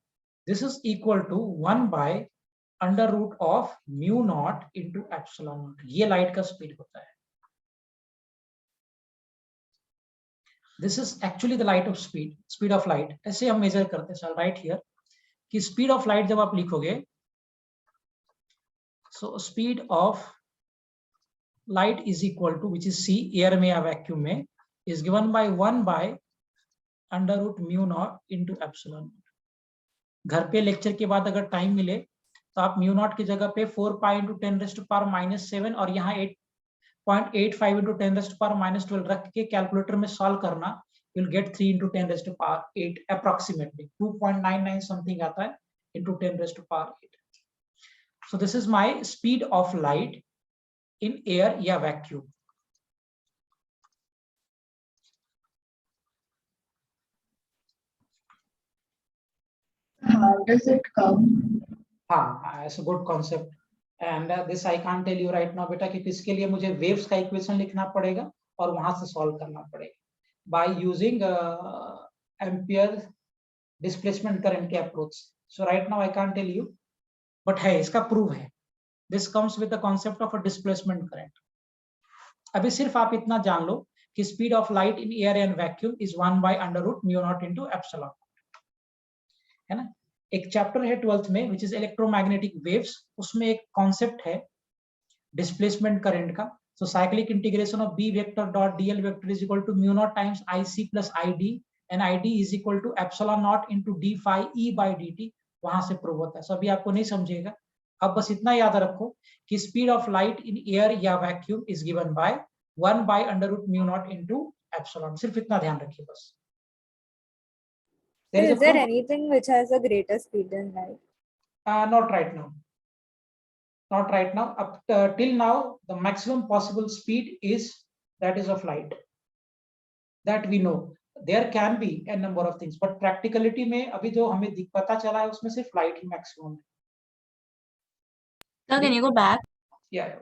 this is equal to 1 by under root of mu naught into epsilon naught. ये लाइट का स्पीड होता है. This is actually the light of speed of light. ऐसे हम मेजर करते हैं. राइट हियर कि स्पीड ऑफ लाइट जब आप लिखोगे, so speed of light is equal to which is c, air में या वैक्यूम में, is given by 1 by under root mu naught into epsilon not. घर पे लेक्चर के बाद अगर टाइम मिले तो आप म्यू नॉट की जगह पे 4 पाई इंटू 10⁻⁻7 और यहाँ 8.85 इंटू 10⁻⁻12 रख के कैलकुलेटर में सॉल्व करना. You will get 3 into 10⁻8 approximately 2.99 something आता है into 10⁻8. So this is my speed of light in air या vacuum. How does it come? हाँ, it's a good concept. And this I can't tell you right now बेटा, कि इसके लिए मुझे waves का equation लिखना पड़ेगा और वहां से solve करना पड़ेगा by using ampere displacement current के approach. So right now I can't tell you, but है, इसका proof है. This comes with the concept of a displacement current. अभी सिर्फ आप इतना जान लो कि speed of light in air and vacuum is 1 by under root mu naught into epsilon. है ना? एक चैप्टर है 12th में विच इज इलेक्ट्रोमैग्नेटिक वेव्स. उसमें एक कॉन्सेप्ट है डिस्प्लेसमेंट करंट का. So cyclic integration of B vector dot dl vector is equal to mu naught times IC plus ID and ID is equal to epsilon naught into d phi E by dt. वहां से prove होता है. सो अभी आपको नहीं समझेगा, अब बस इतना याद रखो कि speed of light in air या vacuum is given by 1 by under root mu naught into epsilon. सिर्फ इतना ध्यान रखिए बस. Is there anything which has a greater speed than light? Not right now. Not right now. Up till now, the maximum possible speed is that is of light. That we know. There can be a number of things, but practicality में अभी जो हमें पता चला है उसमें सिर्फ light ही maximum है. So can you go back? Yeah.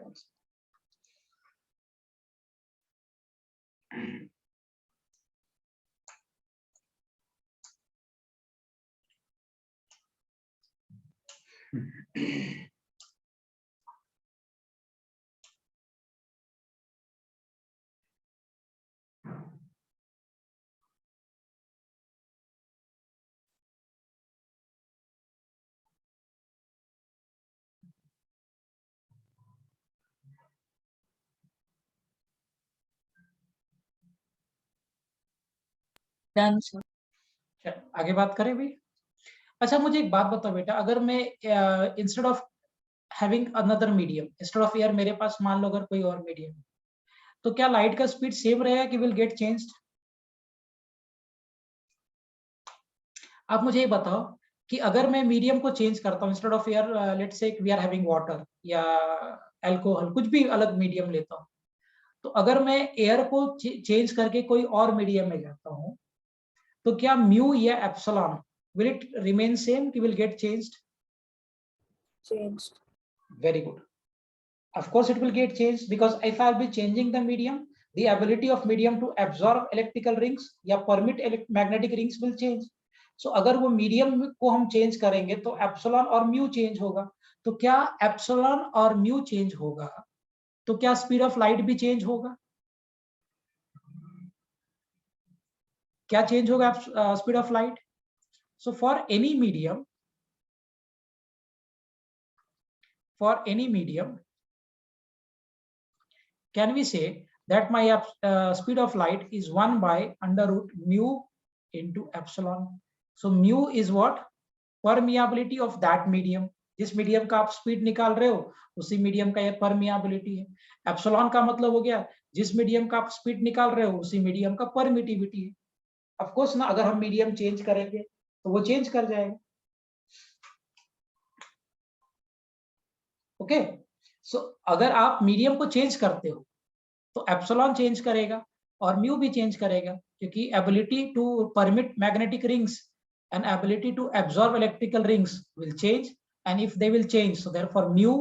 Done, sir. आगे बात करें भी. अच्छा मुझे एक बात बताओ बेटा, अगर मैं instead of having another medium, instead of air मेरे पास मान लो अगर कोई और मीडियम, तो क्या लाइट का स्पीड सेम रहेगा कि विल गेट चेंज्ड? आप मुझे ये बताओ कि अगर मैं मीडियम को चेंज करता हूँ, instead of air let's say we are having water या अल्कोहल, कुछ भी अलग मीडियम लेता हूँ, तो अगर मैं एयर को चेंज करके कोई और मीडियम में जाता हूँ तो क्या म्यू या epsilon will it remain same, it will get changed? Changed. Very good. Of course it will get changed, because if I'll be changing the medium, the ability of medium to absorb electrical rings या permit magnetic rings will change. So अगर वो medium को हम change करेंगे तो epsilon और mu change होगा. तो क्या एप्सिलॉन और म्यू change होगा तो क्या स्पीड ऑफ लाइट भी change होगा? क्या change होगा speed of light? So for any medium, can we say that my speed of light is 1 by under root mu into epsilon? So mu is what? Permeability of that medium. जिस medium का आप speed निकाल रहे हो उसी medium का ये permeability है. एप्सिलॉन का मतलब हो गया जिस मीडियम का आप स्पीड निकाल रहे हो उसी मीडियम का परमिटिविटी है. ऑफ कोर्स ना, अगर हम मीडियम चेंज करेंगे तो वो चेंज कर जाएगा. ओके, सो अगर आप मीडियम को चेंज करते हो तो एप्सिलॉन चेंज करेगा और म्यू भी चेंज करेगा, क्योंकि ability to permit magnetic rings and ability to absorb electrical rings will change, and if they will change, so therefore mu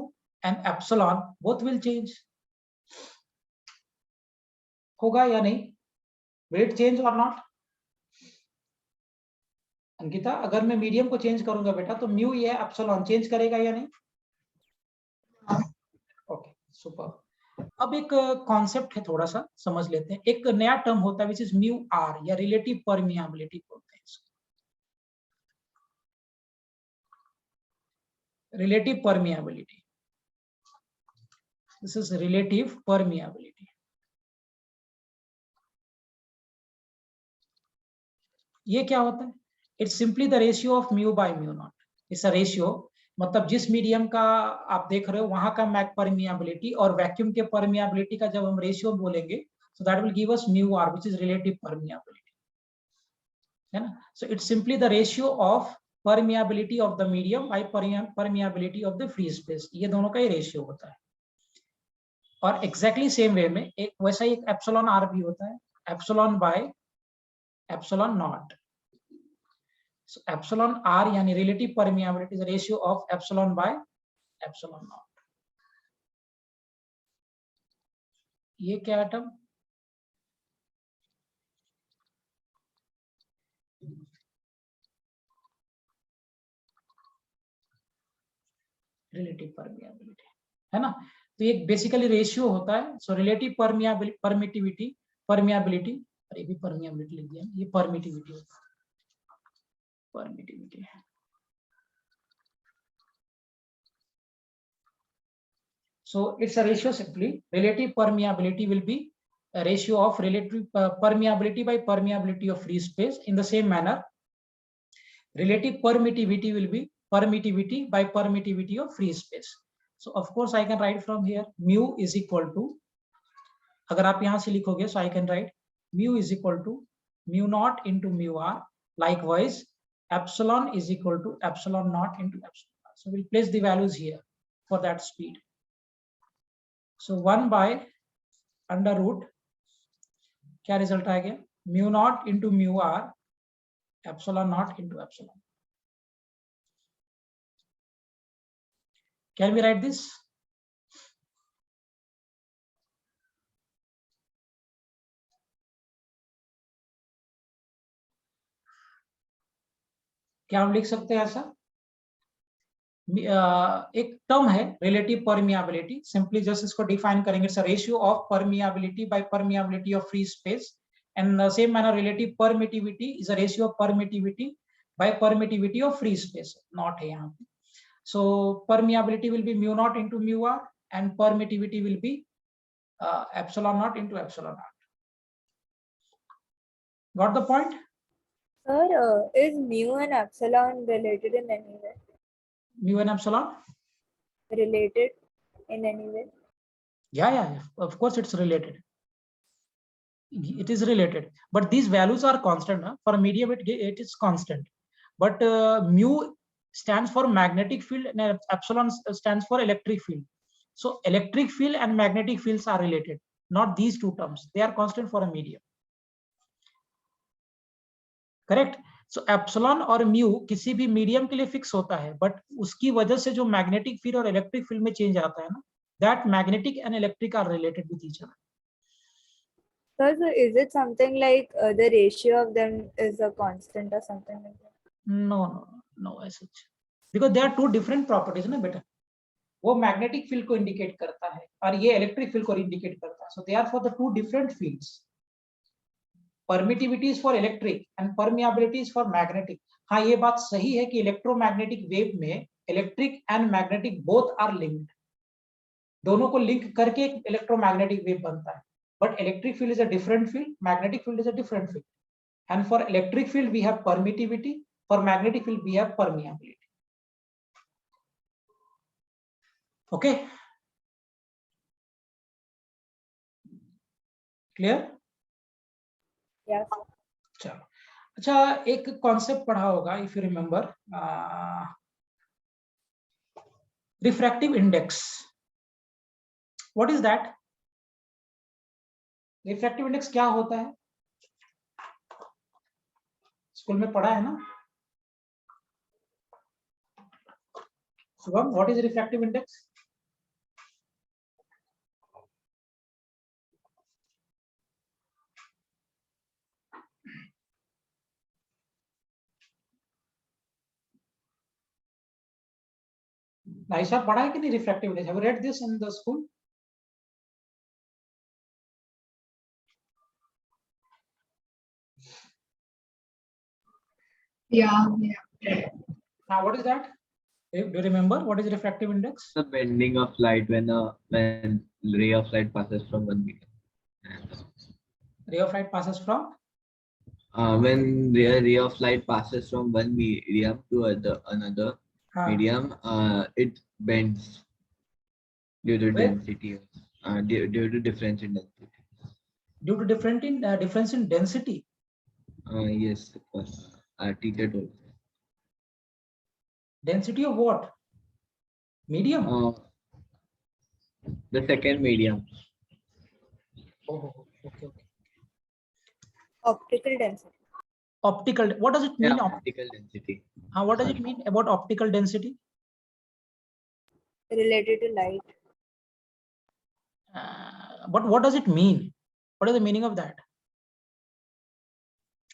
and epsilon both will change. होगा या नहीं? will it change or not? Ankita, अगर मैं medium को change करूंगा बेटा तो mu या एप्सिलॉन चेंज करेगा या नहीं? Okay, super. अब एक कॉन्सेप्ट है, थोड़ा सा समझ लेते हैं. एक नया टर्म होता है विच इज म्यू आर या रिलेटिव परमियाबिलिटी बोलते हैं. Relative permeability. This is relative permeability. ये क्या होता है? It's simply the ratio of mu by mu naught. It's a ratio, मतलब जिस मीडियम का आप देख रहे हो वहां का मैक परमियाबिलिटी और वैक्यूम के परमियाबिलिटी का जब हम रेशियो बोलेंगे, so that will give us mu r, which is relative permeability. है ना? So it's simply the ratio of permeability of the medium by permeability of the free space. ये दोनों का ही रेशियो होता है. और exactly same way में एक वैसा ही एक एप्सिलॉन आर भी होता है, epsilon by epsilon not. So epsilon r यानी relative permeability is a ratio of epsilon by epsilon naught. ये क्या है टर्म? रिलेटिव परमियाबिलिटी है ना. तो ये बेसिकली रेशियो होता है. सो रिलेटिव परमिटिविटी, अरे भी परमियाबिलिटी लिख दिया, ये परमिटिविटी होता है. Permittivity. So it's a ratio simply. Relative permeability will be a ratio of relative permeability by permeability of free space. In the same manner, relative permittivity will be permittivity by permittivity of free space. So of course I can write from here mu is equal to, अगर आप यहाँ से लिखोगे, so I can write mu is equal to mu naught into mu r. Likewise, epsilon is equal to epsilon naught into epsilon r. So we'll place the values here for that speed. So 1 by under root, क्या result आ गया? mu naught into mu r, epsilon naught into epsilon. Can we write this? क्या हम लिख सकते हैं ऐसा? एक term है रिलेटिव परमियाबिलिटी. सिंपली जस्ट इसको डिफाइन करेंगे. It's a ratio of permeability by permeability of free space. And the same manner relative permittivity is a ratio of permittivity by permittivity of free space. Naught है यहाँ पे. So permeability will be mu naught into mu r and permittivity will be epsilon naught into epsilon naught. Got the point? Sir, is mu and epsilon related in any way? Mu and epsilon? Related in any way? Yeah. Of course, it's related. It is related, but these values are constant. Huh? For a medium, it is constant. But mu stands for magnetic field and epsilon stands for electric field. So electric field and magnetic fields are related, not these two terms. They are constant for a medium. Correct. So epsilon और mu किसी भी medium के लिए fix होता है, but उसकी वजह से जो मैग्नेटिक फील्ड और इलेक्ट्रिक फील्ड में चेंज आता है ना, that magnetic and electric are related with each other. So is it something like the ratio of them is a constant or something like that? No ऐसा, because they are two different properties ना बेटा. वो magnetic field को indicate करता है और ये electric field को इंडिकेट करता है. So they are for the two different fields. Permittivity is for electric and permeability is for magnetic. हाँ, ये बात सही है कि इलेक्ट्रोमैग्नेटिक वेव में electric and magnetic both are linked. दोनों को लिंक करके एक इलेक्ट्रोमैग्नेटिक वेव बनता है. But electric field is a different field, magnetic field is a different field. And for electric field, we have permittivity. For magnetic field, we have permeability. Okay? Clear? Yes. चलो. अच्छा, एक concept पढ़ा होगा, if you remember, refractive index. What is that? Refractive index क्या होता है? School में पढ़ा है ना Shubham? What is refractive index? भाई साहब, पढ़ा है कि नहीं refractive index? Have you read this in the school? Yeah. Now, what is that? Do you remember what is refractive index? The bending of light when ray of light passes from one medium. Ray of light passes from? When the ray of light passes from one medium to another medium, it bends due to density. Due to difference in density. Due to difference in density. Yes, of course. Teacher told. Density of what? Medium? The second medium. Oh, okay. Optical density. Optical. What does it mean? Yeah, optical density. What does it mean about optical density? Related to light. But what does it mean? What is the meaning of that?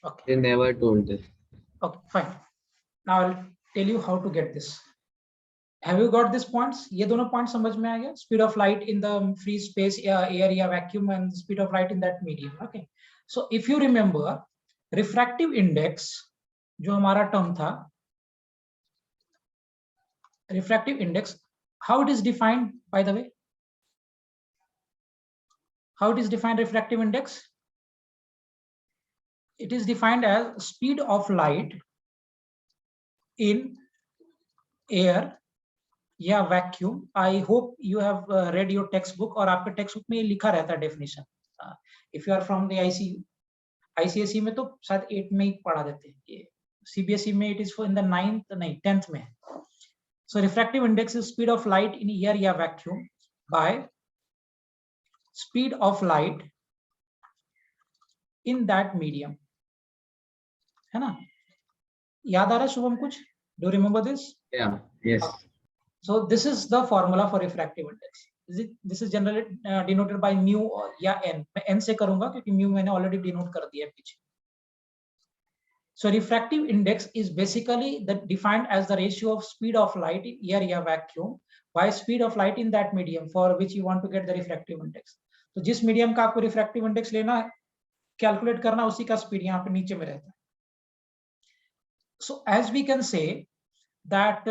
Okay. They never told this. Okay, fine. Now I'll tell you how to get this. Have you got these points? ये दोनों points समझ में आ गया? Speed of light in the free space, air या vacuum, and speed of light in that medium. Okay. So if you remember, refractive index जो हमारा term था, refractive index, how it is defined, by the way? How it is defined, refractive index? It is defined as speed of light in air या vacuum. I hope you have read your text book, और आपके text book में ये लिखा रहता है definition. If you are from the ICSE में तो शायद 8 में ही पढ़ा देते हैं. सीबीएसई में it is in the 9th नहीं 10th में. So refractive index is speed of light in air या vacuum by speed of light in that medium. है ना? याद आ रहा है शुभम कुछ? Do remember this? Yeah. Yes. So this is the formula for refractive index. This is generally denoted by mu या n. मैं n से करूंगा क्योंकि mu मैंने already denote कर दिया है पीछे. So refractive index is basically defined as the ratio of speed of light in air या vacuum by speed of light in that medium for which you want to get the refractive index. तो जिस medium का आपको refractive index लेना है, calculate करना, उसी का speed यहाँ पे नीचे में रहता है. So as we can say that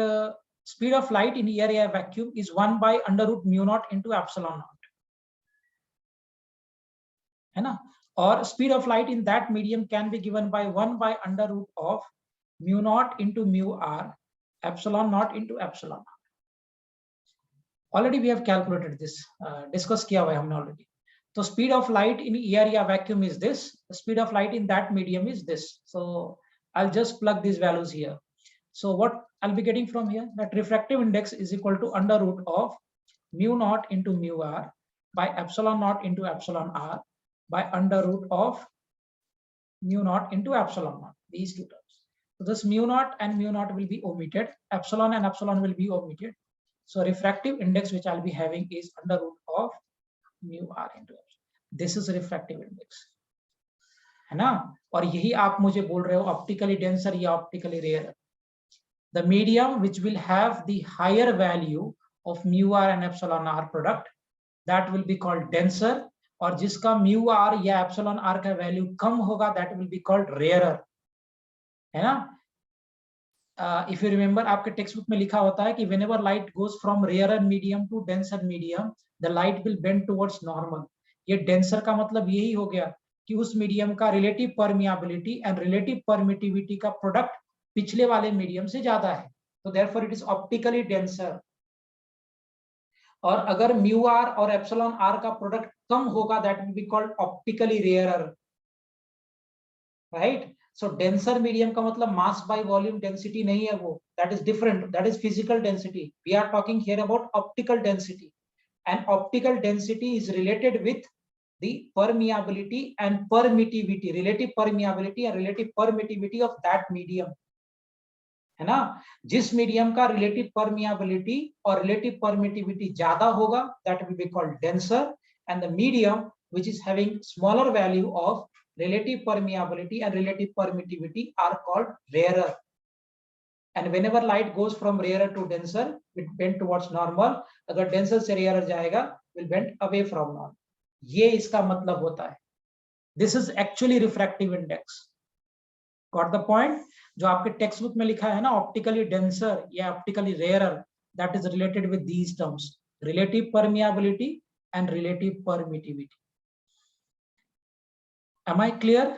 speed of light in air या vacuum is 1 by under root mu naught into epsilon naught. है ना? और speed of light in that medium can be given by 1 by under root of mu naught into mu r epsilon naught into epsilon naught. Already we have calculated this. Discuss किया हुआ है हमने already. So speed of light in air या vacuum is this. The speed of light in that medium is this. So I'll just plug these values here. So what I'll be getting from here, that refractive index is equal to under root of mu naught into mu r by epsilon naught into epsilon r by under root of mu naught into epsilon naught. these two terms. So this mu naught and mu naught will be omitted, epsilon and epsilon will be omitted. So refractive index which I'll be having is under root of mu r into epsilon. This is refractive index, है ना? और यही आप मुझे बोल रहे हो optically denser या optically rare. The medium which will have the higher value of mu r and epsilon r product, that will be called denser, और जिसका mu r या epsilon r का वैल्यू कम होगा, that will be called rarer, है ना? If you remember, आपके text book में लिखा होता है कि whenever light goes from rarer medium to denser medium, the light will bend towards normal. ये denser का मतलब यही हो गया कि उस मीडियम का relative permeability and relative permittivity का प्रोडक्ट पिछले वाले मीडियम से ज्यादा है, तो therefore it is optically denser. और अगर म्यू आर और एप्सिलॉन आर का प्रोडक्ट कम होगा, that will be called optically rarer, right? So denser medium का मतलब मास बाय वॉल्यूम डेंसिटी नहीं है, वो that is different, that is physical density. We are talking here about optical density, and optical density is related with the permeability and permittivity, relative permeability and relative permittivity of that medium, है ना? जिस medium का relative permeability और relative permittivity ज्यादा होगा, that will be called denser, and the medium which is having smaller value of relative permeability and relative permittivity are called rarer. And whenever light goes from rarer to denser, it bend towards normal. अगर denser से rarer जाएगा, will bend away from normal. ये इसका मतलब होता है. This is actually refractive index. Got the point? जो आपके टेक्स्ट बुक में लिखा है ना, ऑप्टिकली डेंसर या optically rarer, that is related with these terms, relative permeability and relative permittivity. Am I clear?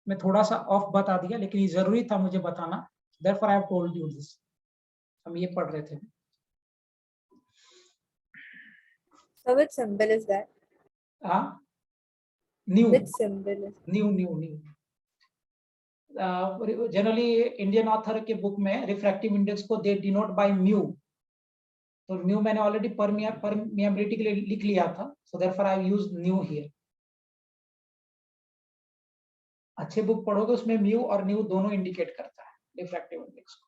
मैं थोड़ा सा ऑफ बता दिया, लेकिन ये जरूरी था मुझे बताना. Therefore I have told you this. हम ये पढ़ रहे थे. So which symbol is that? New. Which symbol is? New. Generally Indian author के बुक में रिफ्रैक्टिव इंडेक्स को दे डिनोट बाय म्यू. तो म्यू मैंने ऑलरेडी परमियाबिलिटी के लिए लिख लिया था, so therefore I use new here. अच्छे बुक पढ़ोगे उसमें म्यू और न्यू दोनों इंडिकेट करता है रिफ्रैक्टिव इंडेक्स को.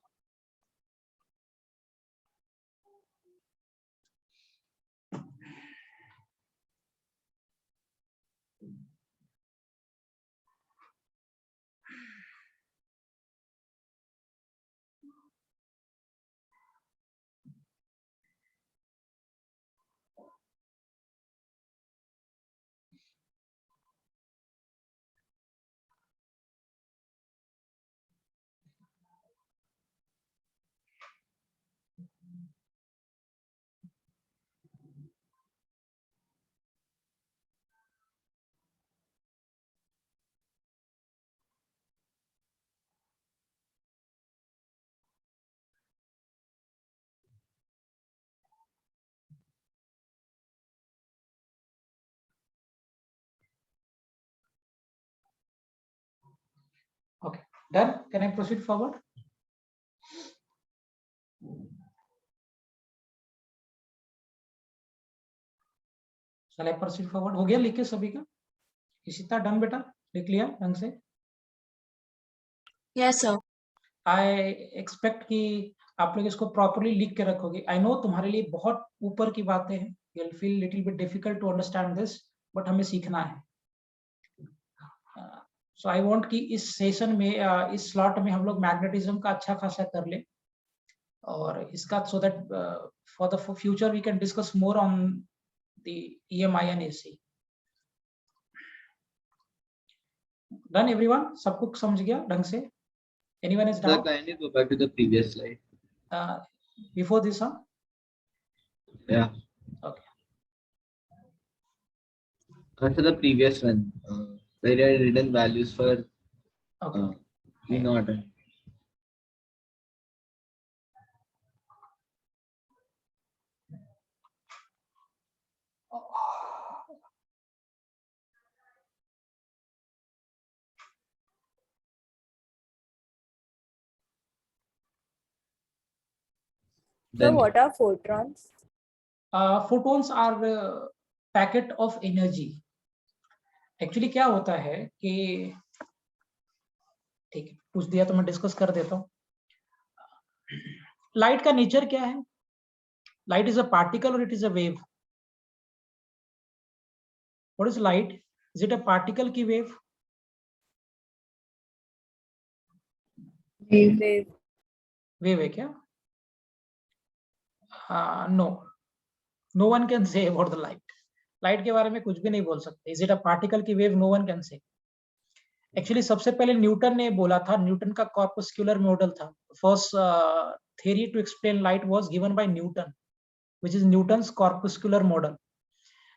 Okay, done. Can I proceed forward? Shall I proceed forward? हो गया लिख के सभी का? इशिता डन बेटा, लिख लिया ढंग से? Yes, sir. I expect कि आप लोग इसको प्रॉपरली लिख के रखोगे. I know तुम्हारे लिए बहुत ऊपर की बातें हैं. You'll feel little bit difficult to understand this, but हमें सीखना है. So I want कि इस सेशन में, इस स्लॉट में हम लोग मैग्नेटिज्म का अच्छा खासा कर ले, और इसका so that for the future we can discuss more on the EMI and AC. Done everyone? सब कुछ समझ गया ढंग से? Anyone is down? Kindly go back to the previous slide. Before this, huh? Yeah. Okay. After the previous one, where I had written values for Okay. V naught. So what are photons? Photons are packet of energy. Actually क्या होता है कि ठीक है, पूछ दिया तो मैं डिस्कस कर देता हूँ। लाइट का नेचर क्या है? लाइट इज अ पार्टिकल और it is a wave? What is light? Is it a particle की वेव? Wave. Wave. वेव है क्या? No, no one can say about the light. Light के बारे में कुछ भी नहीं बोल सकते। इज इट अ पार्टिकल की wave? No one can say. Actually सबसे पहले न्यूटन ने बोला था, न्यूटन का कॉर्पस्कुलर मॉडल था। First theory to explain light was given by Newton, which is Newton's corpuscular model.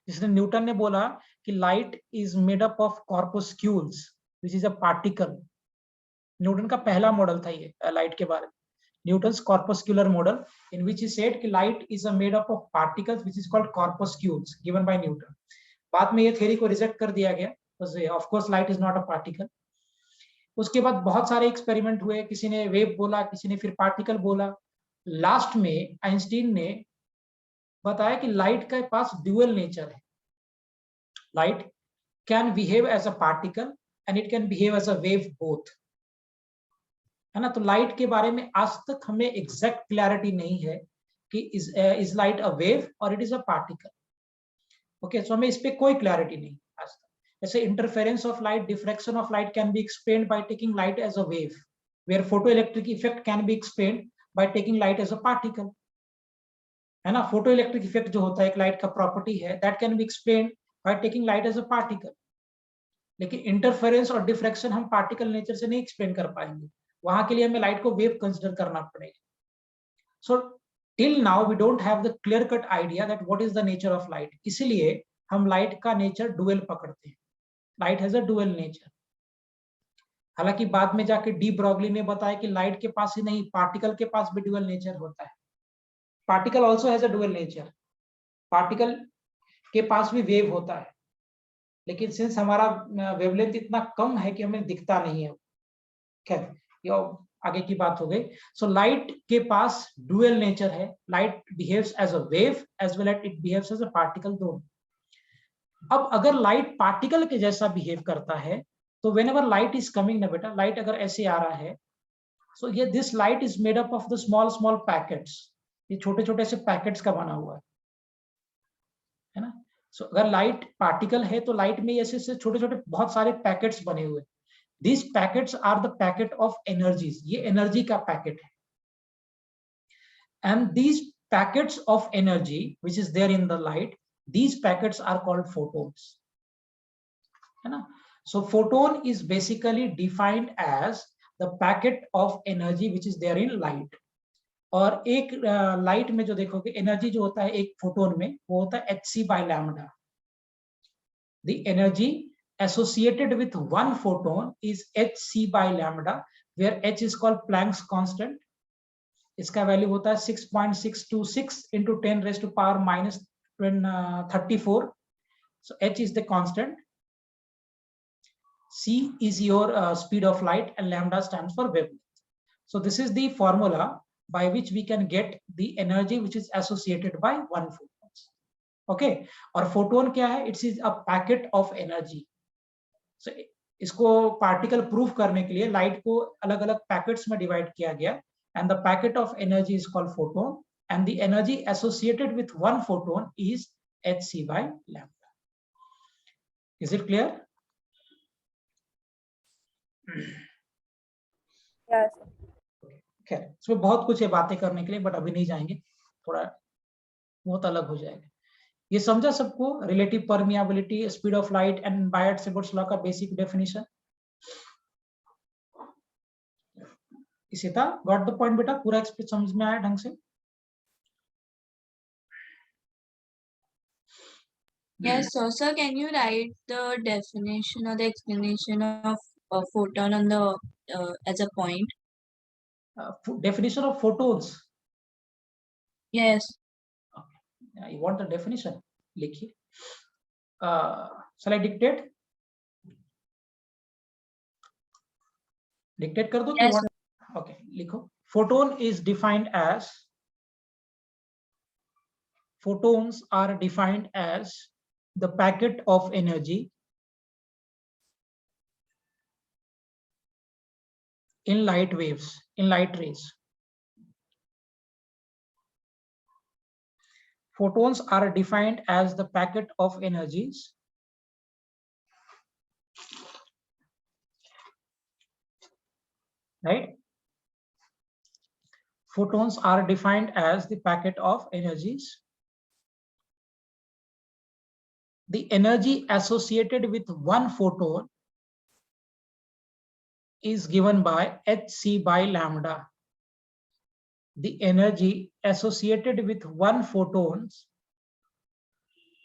जिसने न्यूटन ने बोला कि light is made up of corpuscles which is a particle. Newton का पहला मॉडल था ये लाइट के बारे में, Newton's corpuscular model, in which he said that light is a made up of particles which is called corpuscles, given by Newton. बाद में ये थ्योरी को रिजेक्ट कर दिया गया, of course light is not a particle. उसके बाद बहुत सारे एक्सपेरिमेंट हुए, किसी ने वेव बोला, किसी ने फिर पार्टिकल बोला। लास्ट में आइंस्टीन ने बताया कि लाइट के पास ड्यूअल नेचर है। Light can behave as a particle and it can behave as a wave both, है ना। तो लाइट के बारे में आज तक हमें एग्जैक्ट क्लैरिटी नहीं है कि इज लाइट अ वेव और it is a particle. Okay, so हमें इस पे कोई क्लैरिटी नहीं आज तक। जैसे interference of light, diffraction of light can be explained by taking light as a wave, where photoelectric effect can be explained by taking light as a particle, है ना। फोटो इलेक्ट्रिक इफेक्ट जो होता है एक लाइट का property है, that can be explained by taking light as a particle. लेकिन interference और डिफ्रैक्शन हम पार्टिकल नेचर से नहीं एक्सप्लेन कर पाएंगे, वहां के लिए हमें लाइट को वेव कंसिडर करना पड़ेगा। So till now we don't have the clear cut idea that what is the nature of light, इसलिए हम लाइट का नेचर डुअल पकड़ते हैं। Light has a dual nature. हालांकि बाद में जाके डी ब्रॉगली ने बताया कि लाइट के पास ही नहीं, पार्टिकल के पास भी डुअल नेचर होता है। Particle also has a dual nature. Particle के पास भी वेव होता है, लेकिन सिंस हमारा वेवलेंथ इतना कम है कि हमें दिखता नहीं है। खैर, ये आगे की बात हो गई। सो लाइट के पास डुअल नेचर है। Light behaves as a wave as well as it behaves as a particle दोनों। अब अगर लाइट पार्टिकल के जैसा बिहेव करता है तो व्हेनेवर लाइट इज कमिंग ना बेटा, लाइट अगर ऐसे आ रहा है, सो ये this light is made up of the small small packets. ये छोटे छोटे से पैकेट्स का बना हुआ है ना। सो अगर लाइट पार्टिकल है तो लाइट में ऐसे से छोटे छोटे बहुत सारे पैकेट्स बने हुए। These packets are the packet of energies. ये एनर्जी का पैकेट है। And these packets of energy which is there in the light, these packets are called photons, है ना। So photon is basically defined as the packet of energy which is there in light. और एक light में जो देखोगे energy जो होता है एक फोटोन में, वो होता है hc by lambda. The energy associated with one photon is hc by lambda, where h is called Planck's constant. इसका वैल्यू होता है 6.626 into 10 raised to power minus 34. So h is the constant, c is your speed of light, and lambda stands for wavelength. So this is the formula by which we can get the energy which is associated by one photon. Okay, और photon क्या है? It's is a packet of energy. So इसको particle proof करने के लिए light को अलग अलग पैकेट्स में डिवाइड किया गया, and the packet of energy is called photon, and the energy associated with one photon is hc by lambda. Is it clear? Yes. खैर, इसमें बहुत कुछ है बातें करने के लिए, बट अभी नहीं जाएंगे, थोड़ा बहुत अलग हो जाएगा। ये समझा सबको? Relative permeability, speed of light and Biot Savart's law का बेसिक डेफिनेशन। इसी था, गॉट द पॉइंट बेटा? पूरा समझ में आया ढंग से? Yes, so can you write the definition or the explanation of a photon on the as a point? Definition of photons. Yes. You want the definition? लिखिए। Shall I dictate? Dictate कर दो कि Yes, what? Okay, लिखो। Photon is defined as, photons are defined as the packet of energy in light waves, in light rays. Photons are defined as the packet of energies right? Photons are defined as the packet of energies. The energy associated with one photon is given by hc by lambda. The energy associated with one photon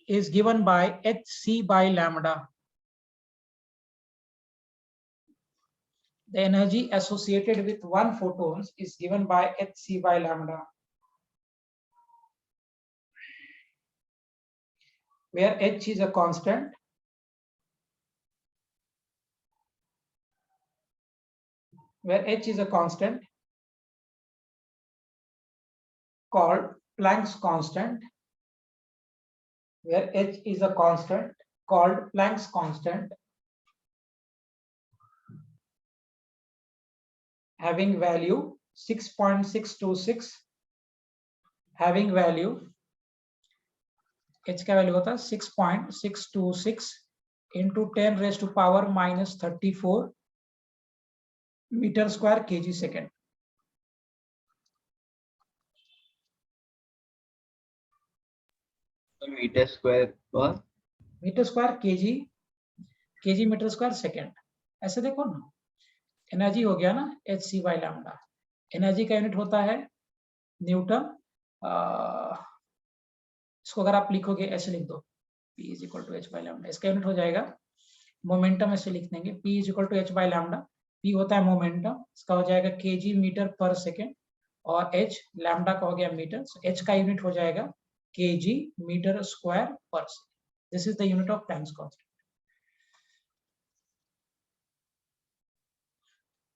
is given by hc by lambda. The energy associated with one photon is given by hc by lambda, where h is a constant, called Planck's constant, having value 6.626, having value h का value होता है 6.626 into 10 raised to power minus 34 meter square kg second. Metre square per metre square kg metre square second. ऐसे देखो ना, energy हो गया ना hc by lambda. Energy का यूनिट होता है न्यूटन. इसको अगर आप लिखोगे ऐसे लिख दो, P is equal to h by lambda. इसका यूनिट हो जाएगा मोमेंटम. ऐसे लिख देंगे P is equal to h by lambda. P होता है मोमेंटम, इसका हो जाएगा kg मीटर पर सेकेंड, और h लैम्डा का हो गया मीटर. h का यूनिट हो जाएगा kg मीटर स्क्वायर पर second. This is the unit of Planck's constant.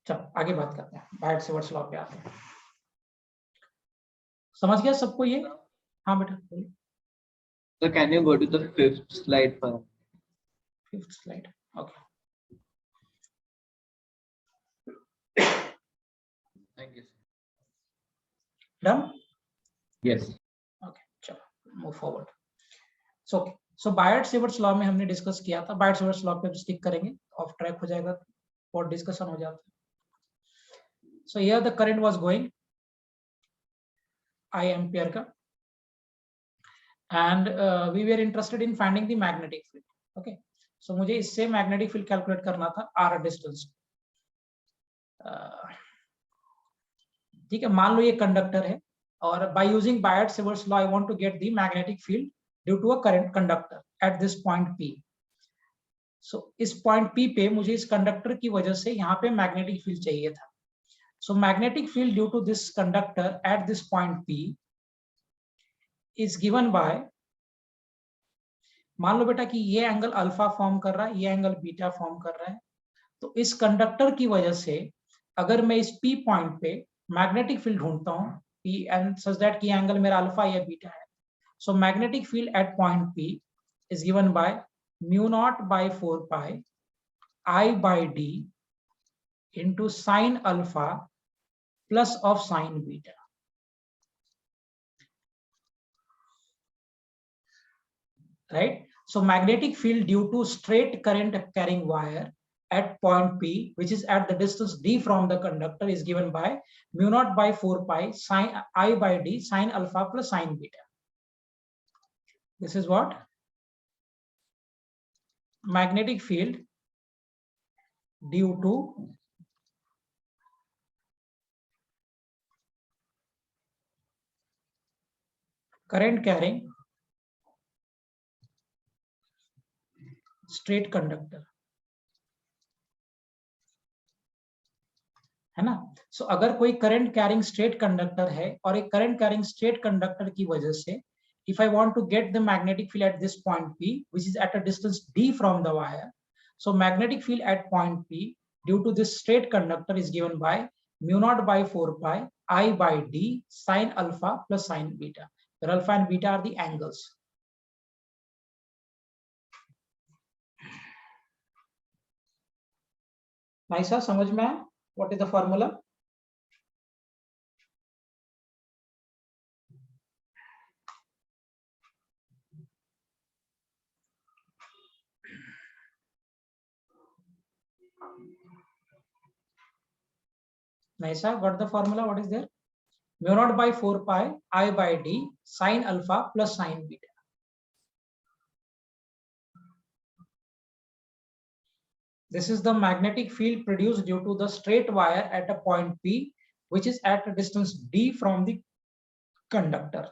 चलो आगे बात करते हैं, बायट-सेवर्ट्स लॉ पे आते हैं. समझ गया सबको ये? हाँ बेटा बोलिए. So can you go to the fifth slide for? Fifth slide. Okay. Thank you. Done? Yes. Okay. चलो move forward. So बायट-सेवर्ट्स लॉ में हमने डिस्कस किया था. बायट-सेवर्ट्स लॉ पे स्टिक करेंगे, ऑफ ट्रैक हो जाएगा और डिस्कशन हो जाता है. So here the current was going I ampere का, and we were interested in finding the magnetic field. Okay, so मुझे इससे magnetic field calculate करना था r distance. ठीक है, मान लो ये कंडक्टर है और by using Biot-Savart's law I want to get the magnetic field due to a current conductor at this point P. So इस point P पे मुझे इस कंडक्टर की वजह से यहाँ पे magnetic field चाहिए था. So magnetic field due to this conductor at this point P is given by, मान लो बेटा कि ये एंगल अल्फा फॉर्म कर रहा है, ये एंगल बीटा फॉर्म कर रहा है. तो इस कंडक्टर की वजह से अगर मैं इस P पॉइंट पे मैग्नेटिक फील्ड ढूंढता हूँ P एंड सच दैट कि एंगल मेरा अल्फा या बीटा है, so magnetic field at point P is given by mu naught by 4 pi I by d into sin alpha plus of sin beta. Right? So magnetic field due to straight current carrying wire at point P, which is at the distance d from the conductor, is given by mu naught by 4 pi sin I by d sin alpha plus sin beta. This is what magnetic field due to current carrying straight conductor है ना. सो अगर कोई current carrying straight conductor है और एक current carrying straight conductor की वजह से if I want to get the magnetic field at this point P, which is at a distance d from the wire, so magnetic field at point P due to this straight conductor is given by mu naught by 4 pi I by d sin alpha plus sin beta, where alpha and beta are the angles. Naisa समझ में आया? What is the formula? Naisa, got the formula? What is there? Mu naught by 4 pi I by d sine alpha plus sine beta. This is the magnetic field produced due to the straight wire at a point P, which is at a distance d from the conductor.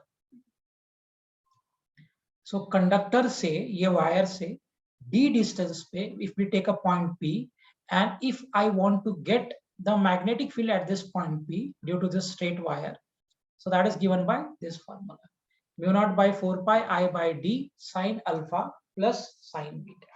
So conductor से ये wire से d distance पे, if we take a point P, and if I want to get the magnetic field at this point P due to this straight wire, so that is given by this formula: mu naught by 4 pi I by d sine alpha plus sine beta.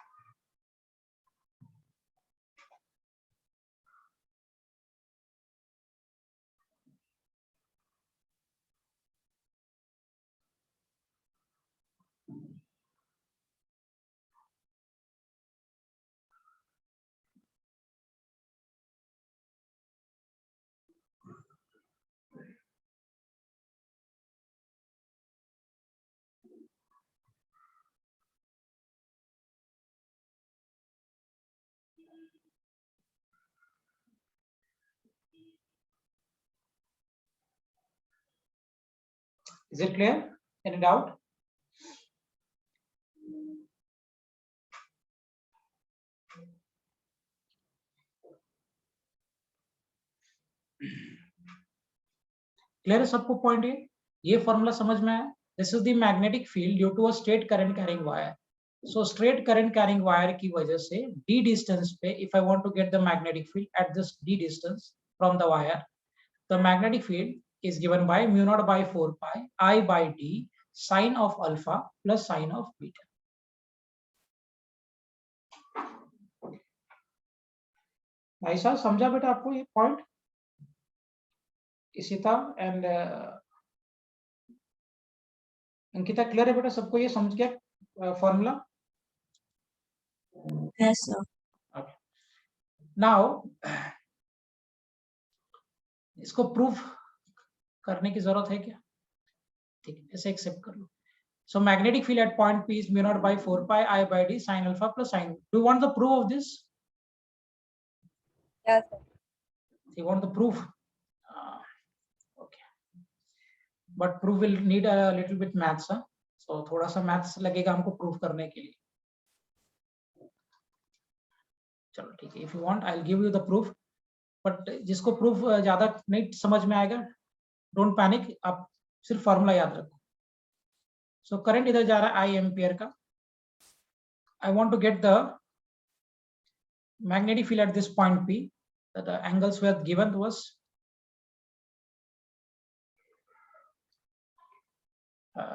Is it clear? Any doubt? Clear है सबको point? ये formula समझ में आया? This is the magnetic field due to a straight current carrying wire. So straight current carrying wire की वजह से d distance पे if I want to get the magnetic field at this d distance from the wire, the magnetic field is given by mu naught by 4 pi I by d sin of alpha plus sin of beta. ऐसा समझा बेटा आपको ये point? Ishita and Ankita clear है बेटा सबको? ये समझ गया formula? Yes, sir. Okay. Now इसको प्रूफ करने की जरूरत है क्या? ठीक है, ऐसे एक्सेप्ट कर लो. So magnetic field at point P is mu naught by 4 pi I by d sin alpha plus sin. Do you want the proof of this? Yes, sir. You want the proof? Okay. But proof will need a little bit maths, huh? So थोड़ा सा maths लगेगा हमको proof करने के लिए. चलो ठीक है. If you want, I'll give you the proof. But जिसको proof ज्यादा नहीं समझ में आएगा, don't panic. आप सिर्फ फॉर्मूला याद रखो. So current इधर जा रहा है I एम्पियर का. I want to get the magnetic field at this point P. That the angles were given to us.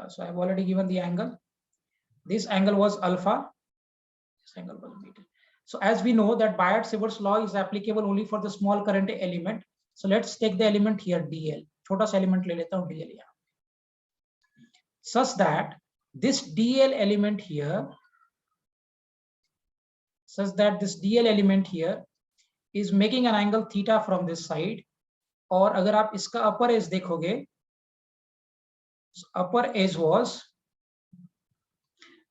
So I have already given the angle. This angle was alpha. This angle was beta. So as we know that Biot-Savart's law is applicable only for the small current element. So let's take the element here dl. छोटा सा element ले लेता हूँ dl यहाँ. Such that this dl element here, is making an angle theta from this side. और अगर आप इसका upper edge देखोगे, upper edge was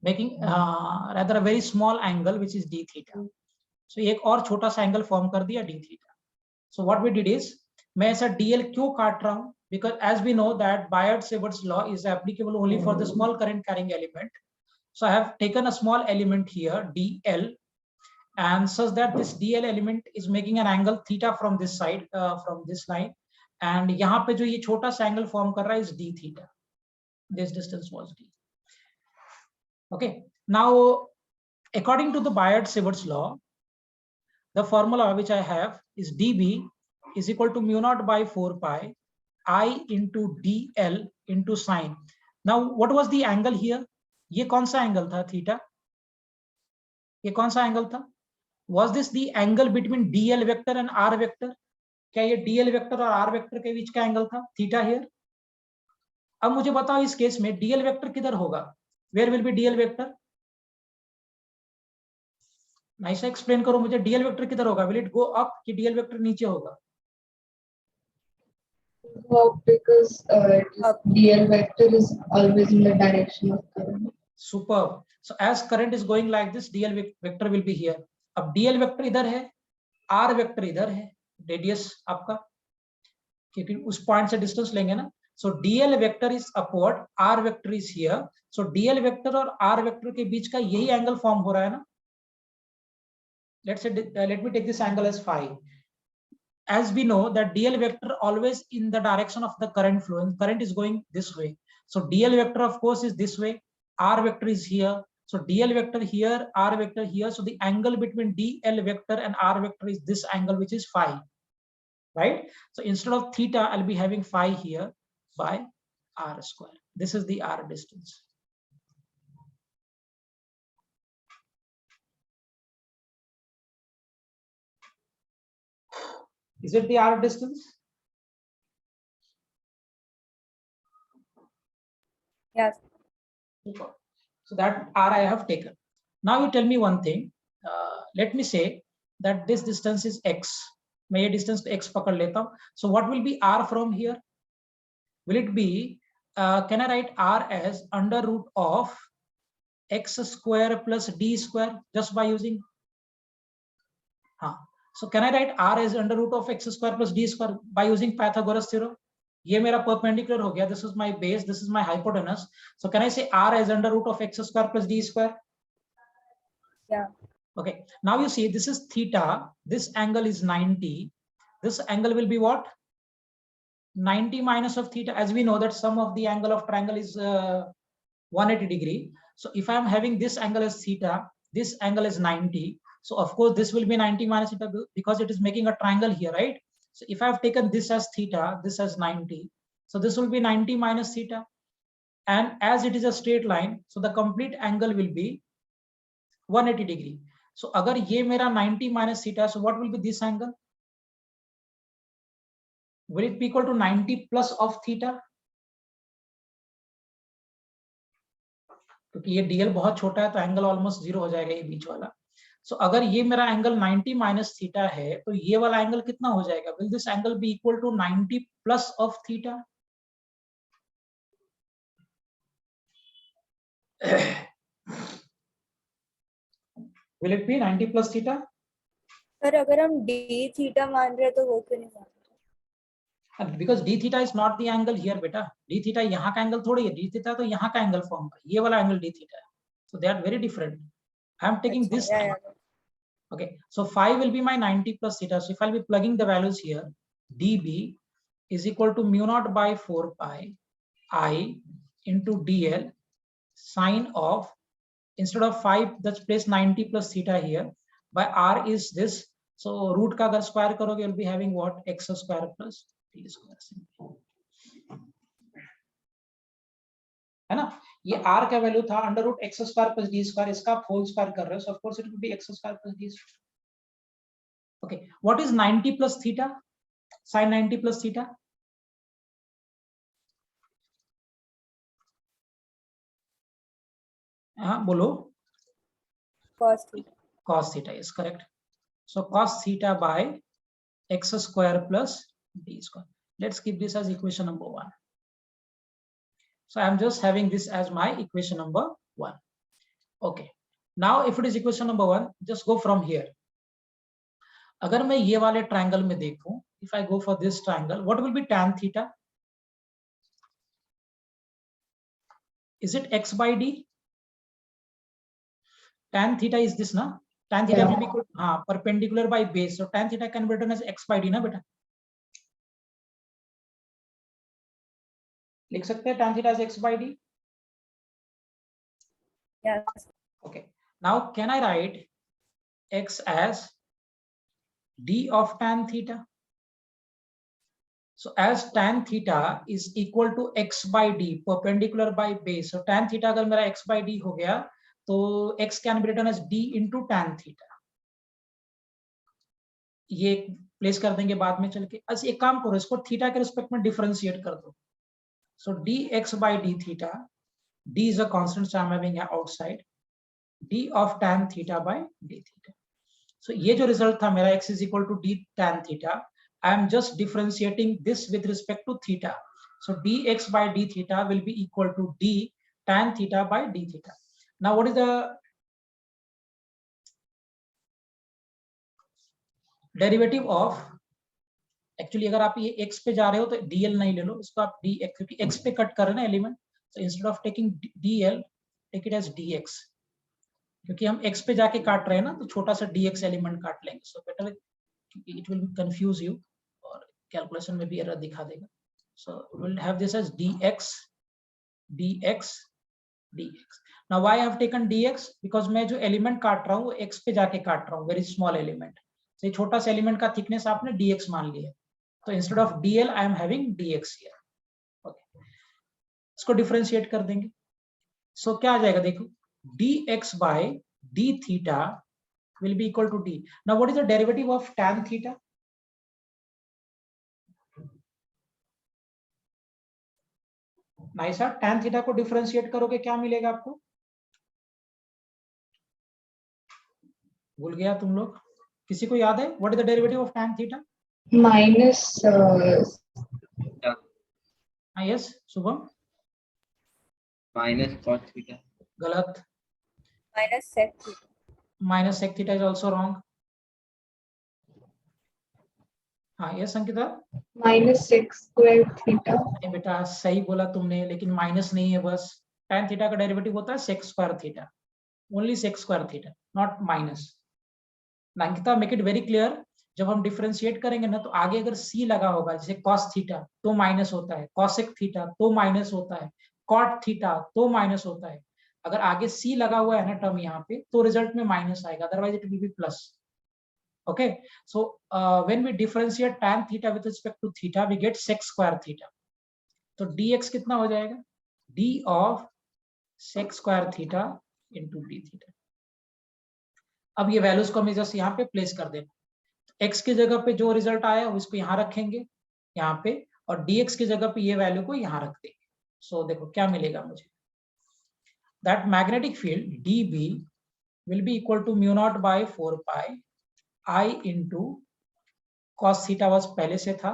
making rather a very small angle which is d theta. So एक और छोटा सा angle form कर दिया d theta. So what we did is, मैं ऐसा dl क्यों काट रहा हूँ? Because as we know that Biot-Savart's law is applicable only for the small current carrying element. So I have taken a small element here dl, and such that this dl element is making an angle theta from this side, from this line, and यहाँ पे जो ये छोटा सा angle form कर रहा है is d theta. This distance was d. Okay. Now, according to the Biot-Savart's law, the formula which I have is dB is equal to mu naught by 4 pi I into dl into sine. Now, what was the angle here? ये कौन सा angle था theta? ये कौन सा angle था? Was this the angle between dl vector and r vector? क्या ये dl vector और r vector के बीच का angle था theta here? अब मुझे बताओ इस केस में dl vector किधर होगा? Where will be dl vector? Nice explain करो मुझे, डीएल वेक्टर किधर होगा? विल इट गो अप कि डीएल वेक्टर नीचे होगा? Because dl vector is always in the direction of current. Superb. So as current is going like this, dl vector will be here. अब dl vector इधर है, r vector इधर है, radius आपका, क्योंकि उस पॉइंट से डिस्टेंस लेंगे ना. So dl vector is upward, r vector is here. So dl vector और r vector के बीच का यही एंगल फॉर्म हो रहा है ना. Let's say let me take this angle as phi. As we know that dl vector always in the direction of the current flow, and current is going this way. So dl vector of course is this way, r vector is here. So dl vector here, r vector here. So the angle between dl vector and r vector is this angle, which is phi, right? So instead of theta, I'll be having phi here by r square. This is the r distance. Is it the r distance? Yes. Super. So that r I have taken. Now you tell me one thing. Let me say that this distance is x. मैं ये distance x पकड़ लेता हूँ. So what will be r from here? Will it be? Can I write r as under root of x square plus d square just by using? So can I write r as under root of x square plus d square by using Pythagoras theorem? ये मेरा perpendicular हो गया. This is my base. This is my hypotenuse. So can I say r as under root of x square plus d square? Yeah. Okay. Now you see this is theta. This angle is 90. This angle will be what? 90 minus of theta. As we know that sum of the angle of triangle is 180 degree. So if I am having this angle as theta, this angle is 90. So of course this will be 90 minus theta because it is making a triangle here, right? So if I have taken this as theta, this as 90, so this will be 90 minus theta. And as it is a straight line, so the complete angle will be 180 degree. So agar ye mera 90 minus theta, so what will be this angle? Will it be equal to 90 plus of theta? क्योंकि ये dl बहुत छोटा है तो angle almost zero हो जाएगा ये बीच वाला. सो अगर ये मेरा एंगल 90 माइनस थीटा है तो ये वाला एंगल कितना हो जाएगा? Will this angle be equal to 90 plus of theta? Will it be 90 plus theta? Sir अगर हम d थीटा मान रहे हैं तो वो क्यों नहीं मान रहे? Because d theta is not the angle here बेटा. d theta यहाँ का एंगल थोड़ी है. d theta तो यहाँ का एंगल फॉर्म है. ये वाला एंगल d theta है. So they are very different. I am taking this. Okay, so phi will be my 90 plus theta. So if I'll be plugging the values here, dB is equal to mu naught by 4 pi I into dl sine of, instead of 5, let's place 90 plus theta here, by r is this. So root का अगर square करोगे, you'll be having what? X square plus d square. है ना? ये r का value था under root x square plus d square. इसका आप होल स्क्वायर कर रहे हो, so of course it will be x square plus d square. Okay, what is 90 plus theta? sin 90 plus theta? हाँ बोलो. cos theta. cos theta is correct. So cos theta by x square plus d square. Let's keep this as equation number 1. So I'm just having this as my equation number 1. Okay. Now if it is equation number 1, just go from here. अगर मैं ये वाले triangle में देखूं, if I go for this triangle, what will be tan theta? Is it x by d? Tan theta is this na? Tan theta will be equal, हाँ, perpendicular by base. So tan theta can be written as x by d ना बेटा? लिख सकते हैं tan theta as x by d? Yes. Okay. Now can I write x as d of tan theta? So as tan theta is equal to x by d, perpendicular by base. So tan theta अगर मेरा x by d हो गया, तो x can be written as d into tan theta. ये place कर देंगे बाद में चल के. अच्छा एक काम करो, इसको थीटा के रिस्पेक्ट में डिफरेंशिएट कर दो. So dx by d theta, d is a constant, so I'm having outside, d of tan theta by d theta. सो ये जो रिजल्ट था मेरा x is equal to d tan theta, I am just differentiating this with respect to theta. So dx by d theta will be equal to d tan theta by d theta. Now what is the derivative of, actually अगर आप ये x पे जा रहे हो तो dl नहीं ले लो, इसको आप dx, क्योंकि x पे कट कर रहे हैं ना element, so instead of taking dl take it as dx, क्योंकि हम x पे जाके काट रहे हैं ना, तो छोटा सा dx एलिमेंट काट लेंगे. So better, it will confuse you और कैलकुलेशन में भी एरर दिखा देगा. So we will have this as dx dx dx. Now why I have taken dx, because मैं जो एलिमेंट काट रहा हूँ वो x पे जाके काट रहा हूँ, वेरी स्मॉल एलिमेंट. तो ये छोटा सा एलिमेंट का थिकनेस आपने dx मान लिया है, तो instead of dl I am having dx here. Okay, इसको डिफरेंशिएट कर देंगे. सो क्या आ जाएगा, देखो dx by d theta will be equal to d. Now what is the derivative of tan theta? Nice. tan theta को डिफरेंशिएट करोगे क्या मिलेगा आपको? भूल गया तुम लोग, किसी को याद है? What is the derivative of tan theta? Minus yes Shubham. minus cos theta. गलत. minus sec theta. Minus sec theta is also wrong. हाँ yes Ankita. minus sec square theta. अरे बेटा सही बोला तुमने, लेकिन माइनस नहीं है बस. tan थीटा का डेरिवेटिव होता है sec square theta, only sec square theta, not minus. Ankita make it very clear, जब हम डिफरेंशिएट करेंगे ना, तो आगे अगर c लगा होगा, जैसे cos थीटा तो माइनस होता है, cosec थीटा तो माइनस होता है, cot थीटा तो माइनस होता है. अगर आगे c लगा हुआ है ना टर्म यहाँ पे, तो रिजल्ट में माइनस आएगा, otherwise it will B plus. Okay, so when we differentiate tan theta with respect to theta, we get sec square theta. तो dx कितना हो जाएगा? d of sec square theta into d theta. अब ये values को हमें just यहाँ पे प्लेस कर देना. x की जगह पे जो रिजल्ट आया उसको यहाँ रखेंगे यहाँ पे, और dx की जगह पे ये वैल्यू को यहाँ रख देंगे. सो देखो क्या मिलेगा मुझे. That magnetic field dB will be equal to mu naught by 4 pi I into cos theta was पहले से था,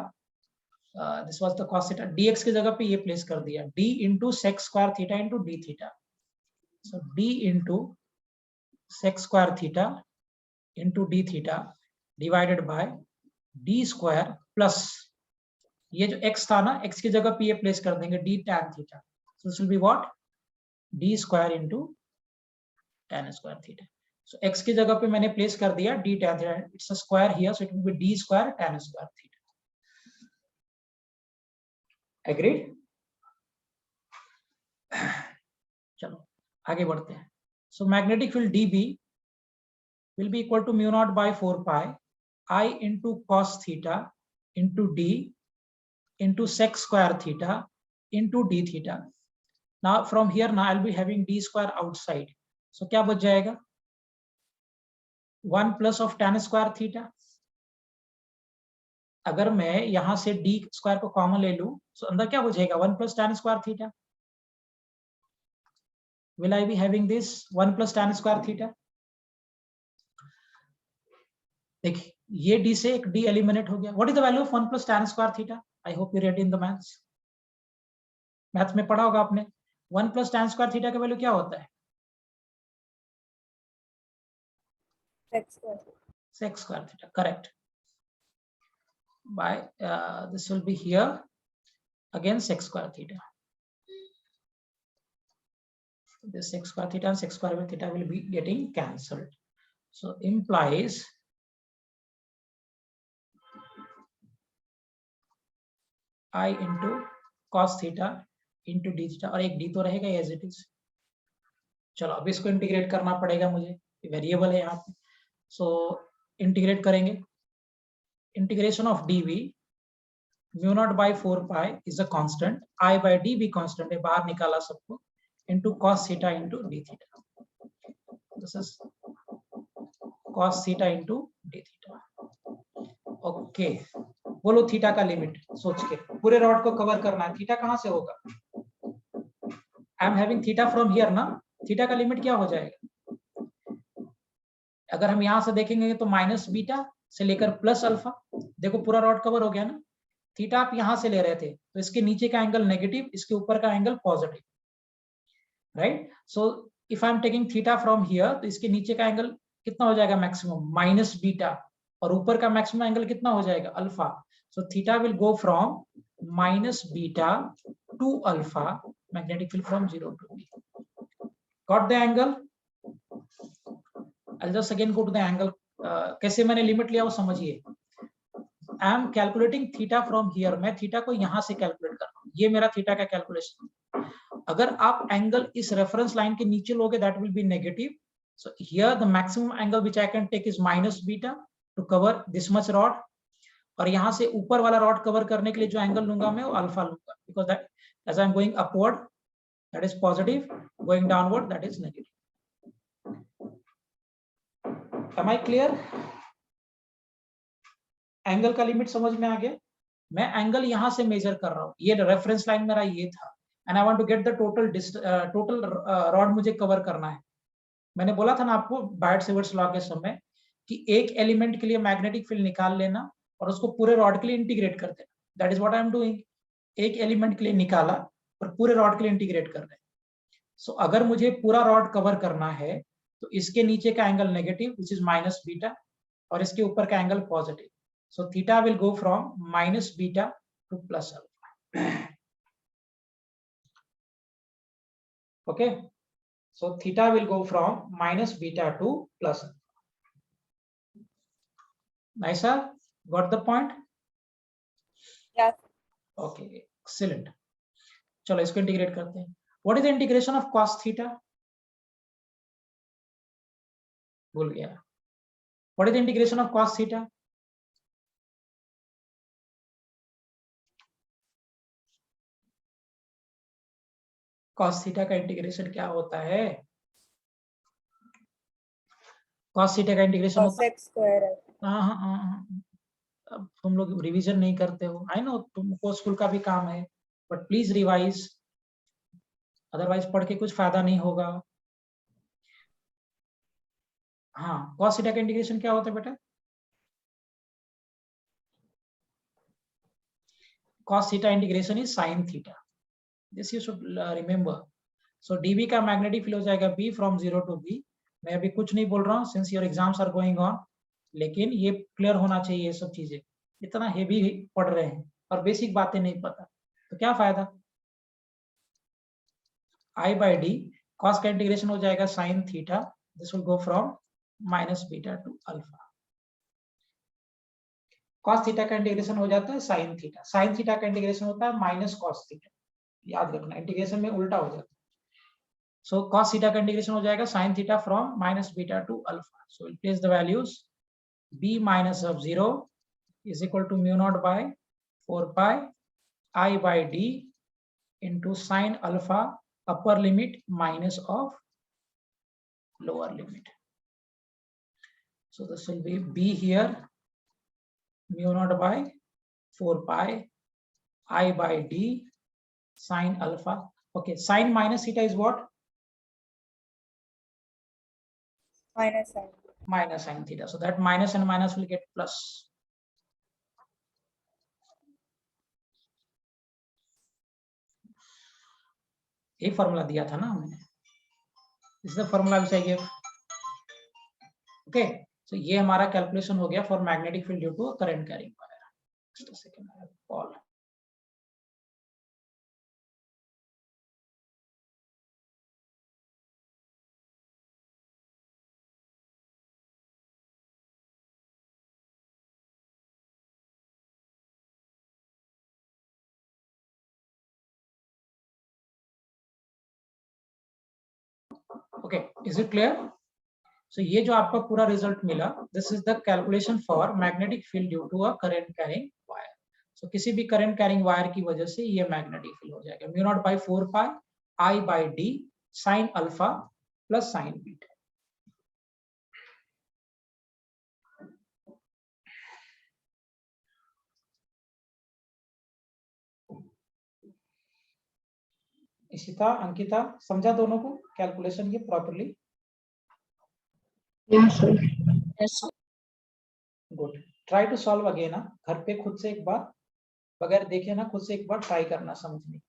this was the cos theta. dx की जगह पे ये प्लेस कर दिया, d into sec square theta into d theta. So d into sec square theta into d theta divided by d square plus ये जो x था ना, x की जगह पे ये प्लेस कर देंगे d tan theta. So this will be what? d square into tan square theta. So x की जगह पे मैंने प्लेस कर दिया d tan theta. It's a square here, so it will be d square tan square theta. Agreed? चलो आगे बढ़ते हैं. So magnetic field dB will be equal to mu naught by 4 pi I into cos theta into d into sec square theta into d theta. Now from here now I'll be having d square outside. So क्या बच जाएगा? 1 plus of tan square theta. अगर मैं यहां से d square को common ले लूं, तो अंदर क्या बचेगा? 1 plus tan square theta. Will I be having this 1 plus tan square theta? देखिए ये d से एक d एलिमिनेट हो गया. What is the value of 1 plus tan square theta? I hope you read in the maths. Math में पढ़ा होगा आपने. 1 plus tan square theta का वैल्यू क्या होता है? Sec square. Sec square theta, correct. By this will be here again sec square theta. This sec square theta and sec square theta will be getting cancelled. So implies I into cos theta into d theta, और एक d तो रहेगा as it is. चलो अब इसको integrate करना पड़ेगा मुझे, वेरिएबल है यहाँ पे. सो इंटीग्रेट करेंगे. Integration of dv mu naught by 4 pi is a constant, I by dv constant है, बाहर निकाला सबको, into cos theta into d theta. This is cos theta into d theta. Okay, बोलो थीटा का लिमिट सोच के, पूरे रॉड को कवर करना है. थीटा कहां से होगा? आई am having theta from here ना. थीटा का लिमिट क्या हो जाएगा? अगर हम यहाँ से देखेंगे तो माइनस बीटा से लेकर प्लस अल्फा, देखो पूरा रॉड कवर हो गया ना। थीटा आप यहाँ से ले रहे थे तो इसके नीचे का एंगल नेगेटिव, इसके ऊपर का angle positive, right. So if I am taking theta from here, तो इसके नीचे का एंगल कितना हो जाएगा मैक्सिमम, माइनस बीटा, और ऊपर का मैक्सिमम एंगल कितना हो जाएगा, alpha. So theta will go from minus beta to alpha, magnetic field from 0 to B. Got the angle? I'll just again go to the angle. कैसे मैंने लिमिट लिया वो समझिए। I am calculating theta from here, मैं theta को यहां से calculate कर रहा हूं, ये मेरा थीटा का कैलकुलेशन। अगर आप एंगल इस रेफरेंस लाइन के नीचे लोगे that will be negative. So here the maximum angle which I can take is minus beta to cover this much rod, और यहाँ से ऊपर वाला रॉड कवर करने के लिए जो एंगल लूंगा मैं वो अल्फा लूंगा, because that as I am going upward that is positive, going downward that is negative. Am I clear? Angle का लिमिट समझ में आ गया। मैं एंगल यहां से मेजर कर रहा हूं, ये रेफरेंस लाइन मेरा ये था, and I want to get the total rod मुझे कवर करना है। मैंने बोला था ना आपको बायट-सेवर्ट्स लॉ के समय कि एक एलिमेंट के लिए मैग्नेटिक फील्ड निकाल लेना और उसको पूरे रॉड के लिए इंटीग्रेट कर देना। That is what I am doing. एक एलिमेंट के लिए निकाला और पूरे रॉड के लिए इंटीग्रेट कर रहे हैं। सो अगर मुझे पूरा रॉड कवर करना है तो इसके नीचे का angle negative which is minus beta, और इसके ऊपर का angle positive. So theta will go from minus beta two plus alpha. Okay, so theta will go from minus beta two plus alpha. Nice sir, got the point? Yes. Okay, excellent. चलो इसको integrate करते हैं। What is the integration of cos theta? भूल गया। What is the integration of cos theta? cos theta का integration क्या होता है? cos थीटा का इंटीग्रेशन होता है, Cosec square है। हाँ। अब तुम लोग रिवीजन नहीं करते हो, आई नो तुमको स्कूल का भी काम है, बट प्लीज रिवाइज, अदरवाइज पढ़ के कुछ फायदा नहीं होगा। हाँ, cos थीटा का इंटीग्रेशन क्या होता है बेटा? cos theta integration is sin theta, this you should remember. So dv का मैग्नेटिक फील्ड हो जाएगा b फ्रॉम 0 to b। मैं अभी कुछ नहीं बोल रहा हूँ since your exams are going on, लेकिन ये क्लियर होना चाहिए। ये सब चीजें इतना हेवी पढ़ रहे हैं और बेसिक बातें नहीं पता तो क्या फायदा। I by d, cos का इंटीग्रेशन हो जाएगा sin theta, this will go from minus beta to alpha. cos theta का इंटीग्रेशन हो जाता है sin थीटा, sin थीटा का इंटीग्रेशन होता है माइनस cos थीटा, याद रखना इंटीग्रेशन में उल्टा हो जाता है। सो cos थीटा का इंटीग्रेशन हो जाएगा sin theta from minus beta to alpha. So will place the values, b minus of 0 is equal to mu naught by 4 pi I by d into sin alpha upper limit minus of lower limit. So this will be b here, mu naught by 4 pi I by d sin alpha. Okay, sin minus theta is what? Minus sign. Minus sin theta. So that minus and minus will get plus. ये formula दिया था ना हमने, is the formula which I give. Okay, so ये हमारा calculation हो गया for magnetic field due to current carrying wire. Just a second, I have call. Okay, is it clear? So ये जो आपका पूरा रिजल्ट मिला, this is the calculation for magnetic field due to a current carrying wire. So किसी भी current carrying wire की वजह से ये मैग्नेटिक फील्ड हो जाएगा mu naught by 4 pi I by d sin alpha plus sin beta. Ishita, Ankita, समझा दोनों को कैलकुलेशन ये properly? Yeah, sir. Yes, sir. Good, try to solve again. घर पे खुद से एक बार, बगैर देखे ना, खुद से एक बार ट्राई करना समझने।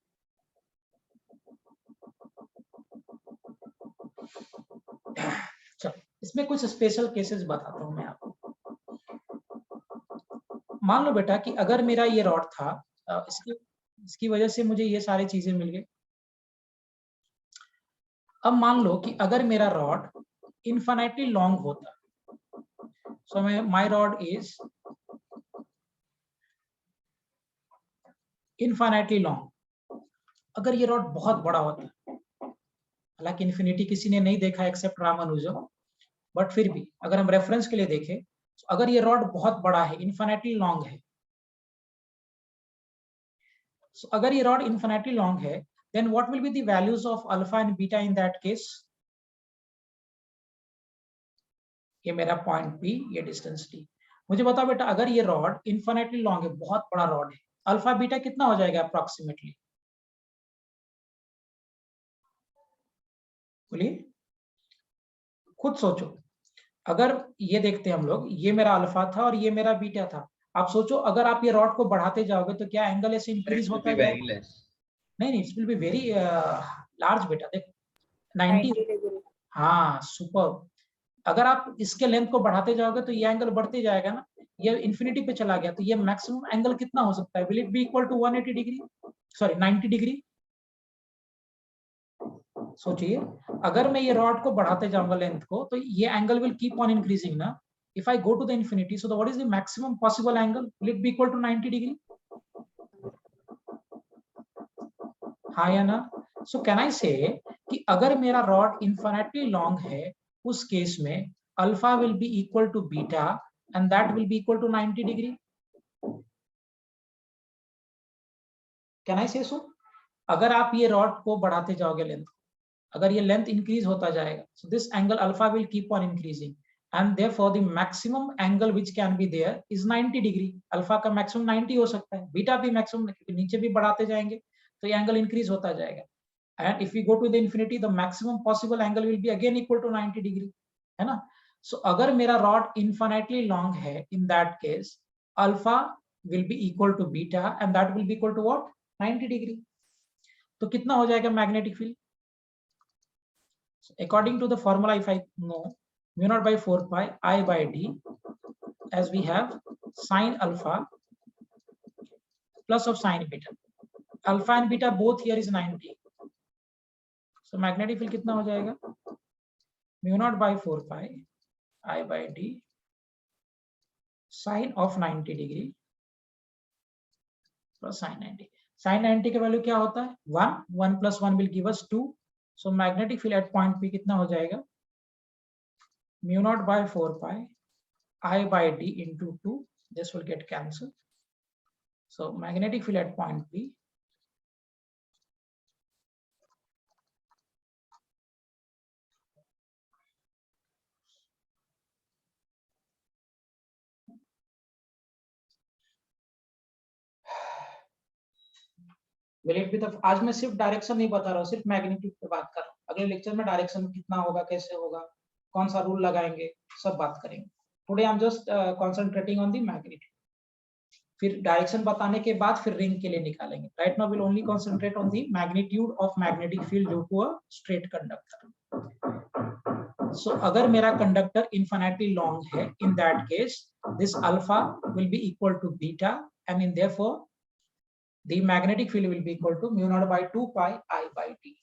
चलो, इसमें कुछ स्पेशल केसेस बताता हूं मैं आपको। मान लो बेटा कि अगर मेरा ये रॉड था, इसकी वजह से मुझे ये सारी चीजें मिल गई। अब मान लो कि अगर मेरा रॉड इनफाइनाइटली लॉन्ग होता, so my rod is infinitely long. अगर ये रॉड बहुत बड़ा होता, हालांकि इन्फिनिटी किसी ने नहीं देखा एक्सेप्ट रामानुजम, बट फिर भी अगर हम रेफरेंस के लिए देखें, तो अगर ये रॉड बहुत बड़ा है, इनफाइनाइटली लॉन्ग है, so अगर ये रॉड इनफाइनाइटली लॉन्ग है, then what will be the values of alpha and beta in that case? ये मेरा पॉइंट P, ये डिस्टेंस T। मुझे बताओ बेटा, अगर ये रॉड इनफाइनाइटली लॉन्ग है, बहुत बड़ा रॉड है, अल्फा बीटा कितना हो जाएगा अप्रोक्सीमेटली? बोलिए, खुद सोचो। अगर ये देखते हैं हम लोग, ये मेरा अल्फा था और ये मेरा बीटा था। आप सोचो, अगर आप ये रॉड को बढ़ाते जाओगे तो क्या एंगल ऐसे इंक्रीज होता जाएगा? नहीं, it's will be very large बेटा। देखो 90 degree. हाँ, सुपर। अगर आप इसके लेंथ को बढ़ाते जाओगे तो ये एंगल बढ़ते जाएगा ना, ये इन्फिनिटी पे चला गया, तो ये मैक्सिमम एंगल कितना हो सकता है? Will it be equal to 180 degree, sorry 90 degree? सोचिए, अगर मैं ये रॉड को बढ़ाते जाऊंगा लेंथ को, तो ये angle will keep on increasing ना। If I go to the infinity, so what is the maximum possible angle? Will it be equal to 90 degree? हाँ या ना? सो कैन आई से कि अगर मेरा रॉड इनफिनिटली लॉन्ग है, उस केस में alpha will be equal to beta and that will be equal to 90 degree. Can I say so? अगर आप ये रॉड को बढ़ाते जाओगे लेंथ, अगर ये लेंथ इंक्रीज होता जाएगा, so this angle alpha will keep on increasing and therefore the maximum angle which can be there is 90 degree। Alpha का मैक्सिमम 90 हो सकता है, बीटा भी मैक्सिमम, नीचे भी बढ़ाते जाएंगे तो ये एंगल इंक्रीज होता जाएगा। and if we go to the infinity, the maximum possible angle will be again equal to 90 degree, है ना? so अगर मेरा रॉड infinitely long है, in that case alpha will be equal to beta and that will be equal to what? 90 degree। तो कितना हो जाएगा magnetic field? According to the formula, if I know mu naught by 4 pi I by d, as we have sine alpha plus of sine beta, alpha and beta both here is 90, so magnetic field कितना हो जाएगा? mu naught by 4 pi I by d sine of 90 degree plus sine 90। sine 90 का value क्या होता है? 1, 1 plus 1 will give us 2, so magnetic field at point P कितना हो जाएगा? mu naught by 4 pi I by d into 2, this will get cancelled, so magnetic field at point P will it be the, आज मैं सिर्फ direction नहीं बता रहा हूँ, सिर्फ मैग्नीट्यूड पे बात कर रहा हूँ। अगले लेक्चर में डायरेक्शन कितना होगा, कैसे होगा, कौन सा रूल लगाएंगे, सब बात करेंगे। Today I am just concentrating on the magnitude. फिर डायरेक्शन बताने के बाद फिर रिंग के लिए निकालेंगे। Right now will only concentrate on the magnitude of magnetic field due to a straight conductor. So अगर मेरा कंडक्टर इनफिनिटली लॉन्ग है, in that case this alpha will be equal to beta and in therefore the magnetic field will be equal to mu naught by 2 pi I by d।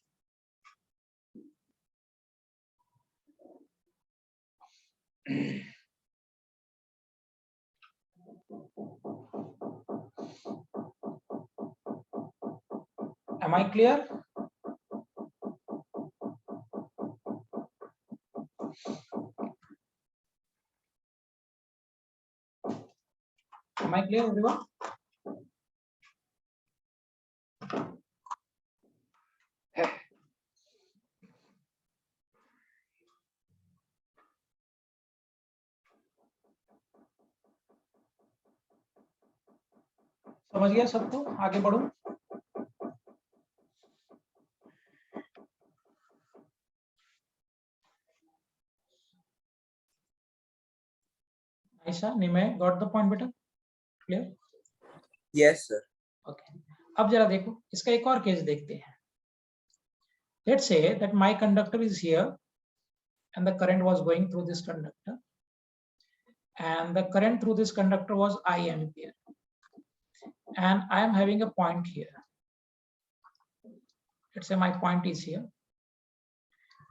Am I clear? Am I clear everyone? समझ गया सबको? आगे बढ़ो। Aisha, Nimai, got the point beta? Clear? Yes, sir. Okay. अब जरा देखो, इसका एक और केस देखते हैं. Let's say that my conductor is here and the current was going through this conductor, and the current through this conductor was I ampere, and I am having a point here. Let's say my point is here.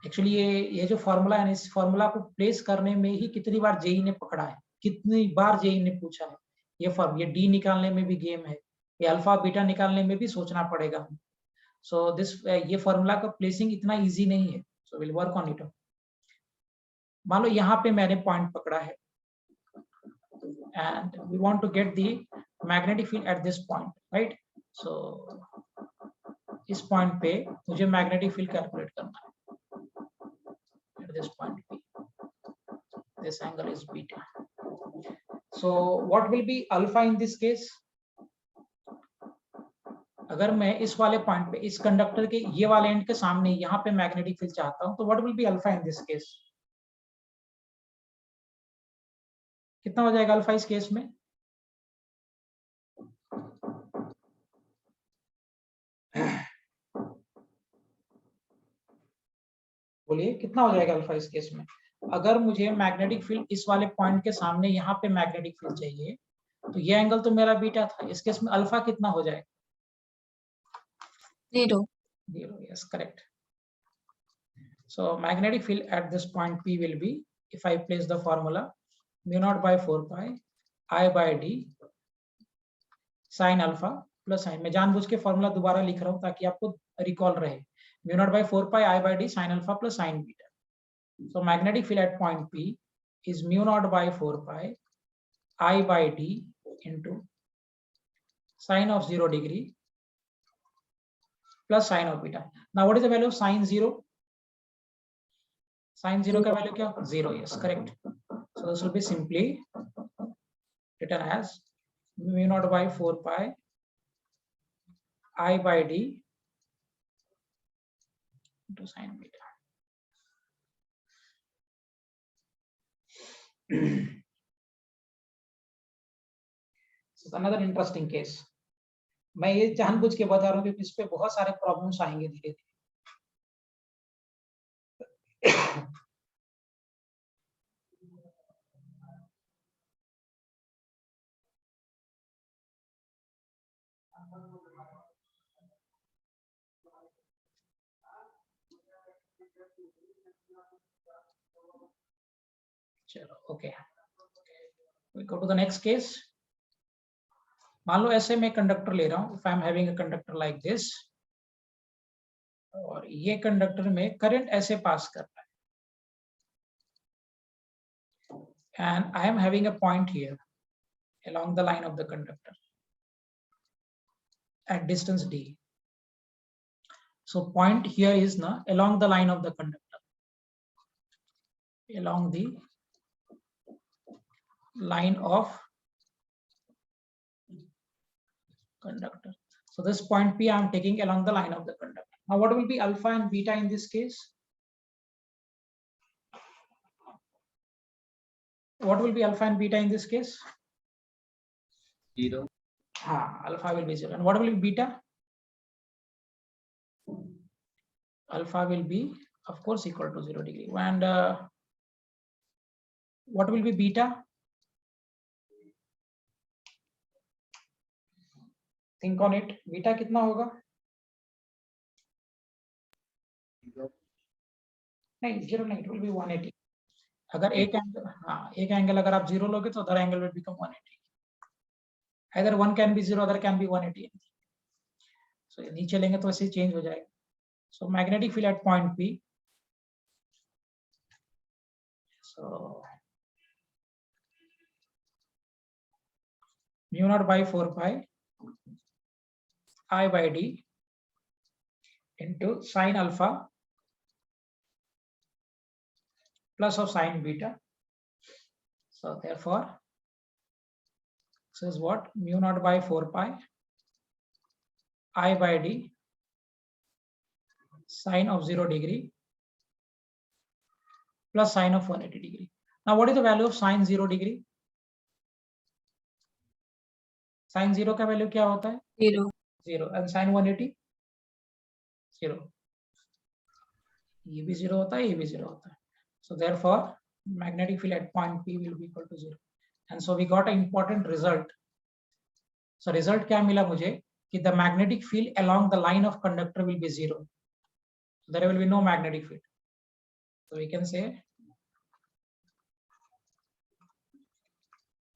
Actually ये जो formula है, इस formula को place करने में ही कितनी बार JEE ने पकड़ा है, कितनी बार जेई ने पूछा है. ये डी निकालने में भी गेम है, ये अल्फा बीटा निकालने में भी सोचना पड़ेगा. सो दिस ये फॉर्मूला का प्लेसिंग इतना इजी नहीं है. So will work on it. मान लो यहाँ पे मैंने पॉइंट पकड़ा है and we want to get the magnetic field at this point, right? So इस पॉइंट पे मुझे मैग्नेटिक फील्ड कैलकुलेट करना है at this point P. This angle is beta. So what will be alpha in this case? अगर मैं इस वाले point पे, इस कंडक्टर के ये वाले एंड के सामने यहाँ पे मैग्नेटिक फील्ड चाहता हूँ, तो what will be alpha in this case? कितना हो जाएगा अल्फा इस केस में? बोलिए कितना हो जाएगा अल्फा इस केस में? अगर मुझे मैग्नेटिक फील्ड इस वाले पॉइंट के सामने यहाँ पे मैग्नेटिक फील्ड चाहिए, तो ये एंगल तो मेरा बीटा था. इस केस में अल्फा कितना हो जाएगा? 0. 0. Yes, correct. So magnetic field at this point P will be, if I place the formula, mu naught by 4 pi I by d sin alpha plus sin. मैं जानबूझ के फॉर्मूला दोबारा लिख रहा हूँ ताकि आपको रिकॉल रहे. mu naught by 4 pi I by d sin alpha plus sin beta. So magnetic field at point P is mu naught by 4 pi I by d into sin of 0 degree plus sin of beta. Now what is the value of sin 0? Sin 0 का value क्या? 0. Yes, correct. So this will be simply written as mu naught by 4 pi I by d into sin beta. So another interesting case. मैं ये जानबूझ के बता रहा हूँ क्योंकि इस पे बहुत सारे प्रॉब्लम्स आएंगे धीरे धीरे. चलो okay, we go to the next case. मान लो ऐसे मैं कंडक्टर ले रहा हूँ. If I am having a conductor like this, और ये कंडक्टर में करंट ऐसे पास कर रहा है, and I am having a point here along the line of the conductor at distance d. So point here is na along the line of the conductor, along the line of conductor. So this point P I am taking along the line of the conductor. Now what will be alpha and beta in this case? What will be alpha and beta in this case? 0. Alpha will be 0. And what will be beta? Alpha will be, of course, equal to 0 degree. And what will be beta? Think on it. Beta कितना होगा? नहीं, 0 नहीं, it will be 180. अगर एक angle अगर आप 0 लोगे तो other angle will become 180. Either one can be 0, other can be 180. So नीचे लेंगे तो ऐसे चेंज हो जाएगा. So magnetic field at point P. So mu naught by 4 pi I by d into sin alpha plus of sin beta. So therefore, this is what? Mu naught by 4 pi I by d sin of 0 degree plus sin of 180 degree. Now what is the value of sin 0 degree? sin 0 का value क्या होता है? 0. 0 and sin 180 0. ये भी 0 होता है, ये भी 0 होता है. So therefore magnetic field at point P will be equal to 0. And so we got an important result. So result क्या मिला मुझे कि the magnetic field along the line of conductor will be 0. So there will be no magnetic field. So we can say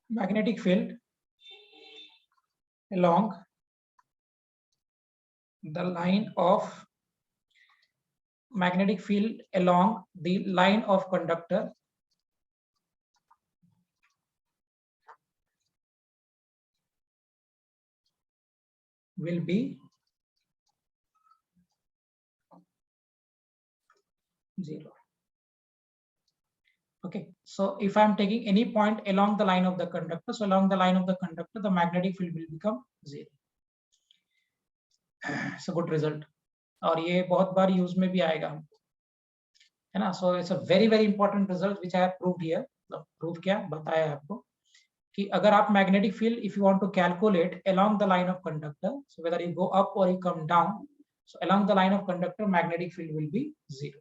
magnetic field along the line of magnetic field along the line of conductor will be 0. Okay, so if I'm taking any point along the line of the conductor, so along the line of the conductor, the magnetic field will become 0. It's a good result. और ये बहुत बार use में भी आएगा हमको, है ना. So it's a very very important result which I have proved here. Prove क्या बताया आपको कि अगर आप magnetic field, if you want to calculate along the line of conductor, so whether you go up or you come down, so along the line of conductor, magnetic field will be 0.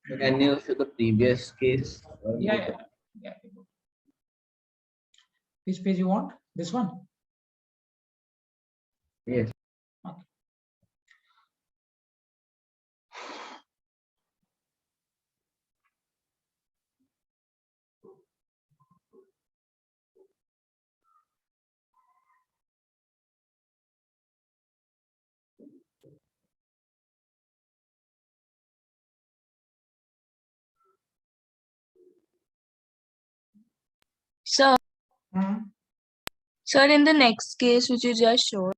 So can you show the previous case? Yeah. Which page you want? This one? Yes. Okay. Sir, Hmm. sir, in the next case which you just showed,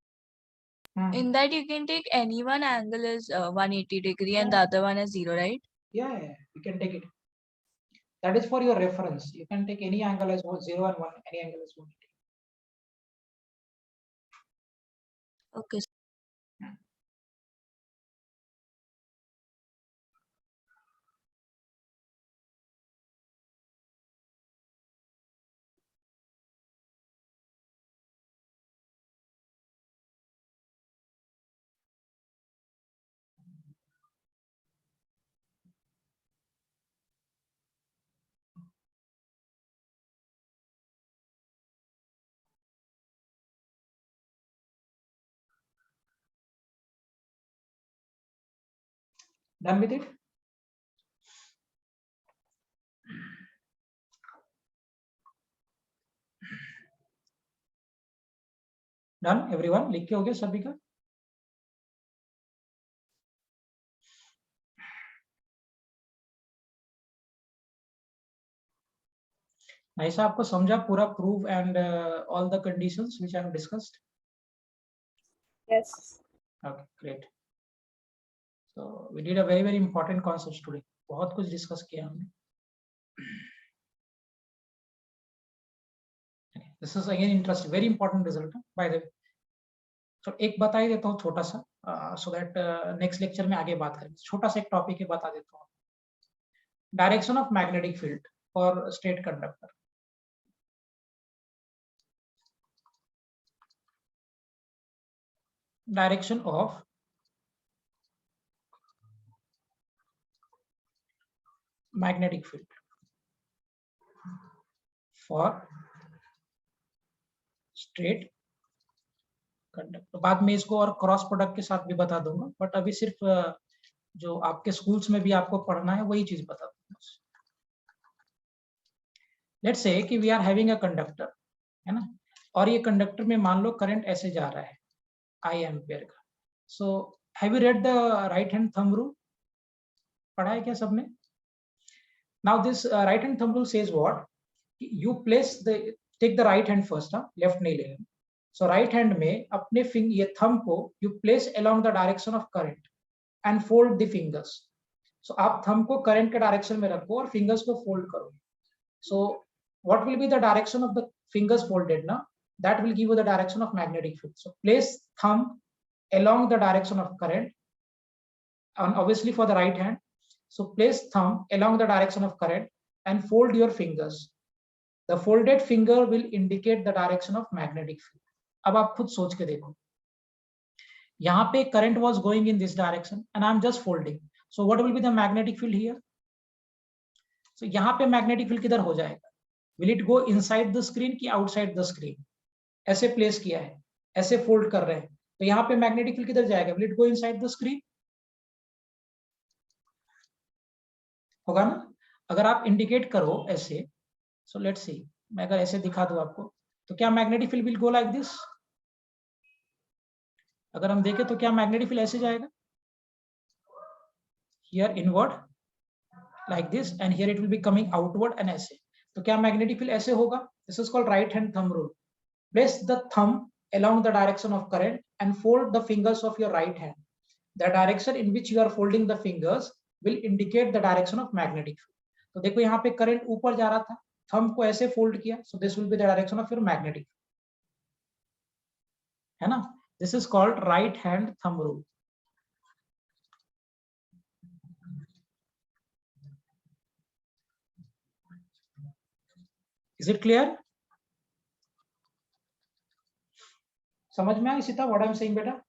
Hmm. in that you can take any one angle as 180 degree and the other one as 0, right? Yeah, you can take it. That is for your reference. You can take any angle as 0 and 1, any angle as 180. Okay. Done with it? Done, everyone? लिख के हो गया सभी का? ऐसा आपको समझा पूरा proof and all the conditions which I have discussed? Yes. Okay, great. So we did a very very important concepts today. बहुत कुछ discuss किया हमने. Okay, this is again interesting, very important result by the way. So एक बता ही देता हूँ छोटा सा, so that next lecture में आगे बात करेंगे. छोटा सा एक topic है बता देता हूँ. Direction of magnetic field for straight conductor. Direction of magnetic field for straight conductor. बाद में इसको और क्रॉस प्रोडक्ट के साथ भी बता दूंगा, बट अभी सिर्फ जो आपके स्कूल्स में भी आपको पढ़ना है वही चीज बता दूंगा. लेट्स से कि we are having a conductor, है ना, और ये कंडक्टर में मान लो करंट ऐसे जा रहा है I एम्पियर का. So have you read the right hand thumb rule? पढ़ा है क्या सबने? Now this right hand thumb rule says what, you place the, take the right hand first, left नहीं लेना. सो राइट हैंड में अपने ये थंब को you place along the direction of current and fold the fingers. So आप thumb को current के direction में रखो और फिंगर्स को फोल्ड करो. सो what will be the direction of the fingers folded now? That will give you the direction of magnetic field. So place thumb along the direction of current, and obviously for the right hand, So place thumb along the direction of current and fold your fingers. The folded finger will indicate the direction of magnetic field. अब आप खुद सोच के देखो, यहाँ पे current was going in this direction and I'm just folding. So what will be the magnetic field here? So यहाँ पे magnetic field किधर हो जाएगा? Will it go inside the screen कि outside the screen? ऐसे place किया है, ऐसे fold कर रहे हैं, तो यहाँ पे magnetic field किधर जाएगा? Will it go inside the screen? होगा ना? अगर आप indicate करो ऐसे, so let's see, मैं अगर ऐसे दिखा दूं आपको, तो क्या magnetic field will go like this? अगर हम देखें तो क्या magnetic field ऐसे जाएगा? Here inward like this and here it will be coming outward and ऐसे. तो क्या magnetic field ऐसे होगा? This is called right hand thumb rule. Place the thumb along the direction of current and fold the fingers of your right hand. The direction in which you are folding the fingers will indicate the direction of magnetic field. तो देखो यहाँ पे current ऊपर जा रहा था, thumb को ऐसे fold किया, so this will be the direction of your magnetic field. है ना? This is called right hand thumb rule. Is it clear? समझ में आया सीता what I'm saying बेटा?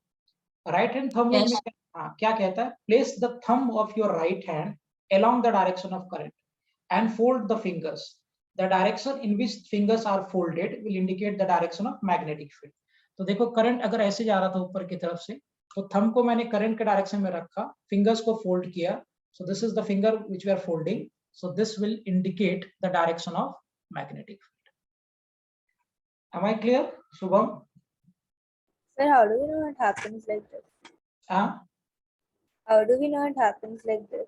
Right hand thumb rule Yes. में क्या कहता है? Place the thumb of your right hand along the direction of current and fold the fingers. The direction in which fingers are folded will indicate the direction of magnetic field. तो देखो current अगर ऐसे जा रहा था ऊपर की तरफ से, तो थंब को मैंने करंट के डायरेक्शन में रखा, फिंगर्स को फोल्ड किया, so this is the finger which we are folding, so this will indicate the direction of magnetic field. Am I clear, Shubham? Sir, how do we know it happens like this? How do we know it happens like this?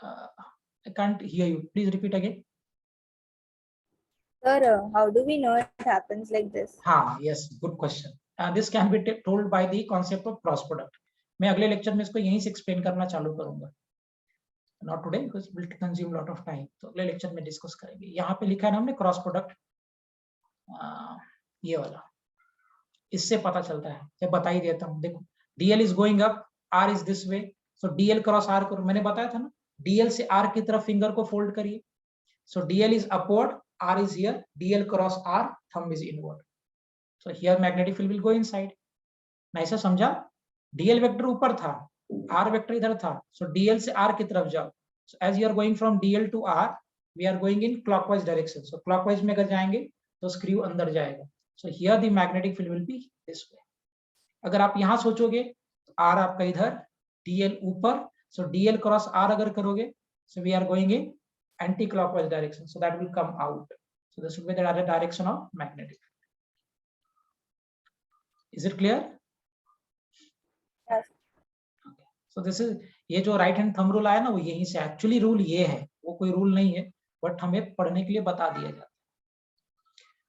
I can't hear you. Please repeat again. Sir, how do we know it happens like this? Yes, good question. This can be told by the concept of cross product. मैं अगले lecture में इसको यहीं से explain करना चालू करूंगा. Not today because it will consume lot of time. तो अगले लेक्चर में डिस्कस करेंगे. यहाँ पे लिखा है ना हमने क्रॉस प्रोडक्ट, ये वाला, इससे पता चलता है. मैं बता ही देता हूँ. देखो DL is going up, R is this way, so DL cross R को मैंने बताया था ना, DL से R की तरफ फिंगर को फोल्ड करिए. So DL is upward, R is here, DL cross R, thumb is inward. So here magnetic field will go inside. ना ऐसा समझा? DL वेक्टर ऊपर था, R वेक्टर इधर था, so DL से R की तरफ जाओ. So as you are going from DL to R, we are going in clockwise direction. So clockwise में अगर जाएंगे तो स्क्रू अंदर जाएगा. So here the magnetic field will be this way. अगर आप यहाँ सोचोगे तो R आपका इधर, DL ऊपर, so DL cross R अगर करोगे, so we are going in anti-clockwise direction, so that will come out. So this will be the direction of magnetic field. Is it clear? Yes. Okay. So this is, ये जो right hand thumb rule आया ना, वो यहीं से, actually rule ये है, वो कोई rule नहीं है, but हमें पढ़ने के लिए बता दिया जाता है.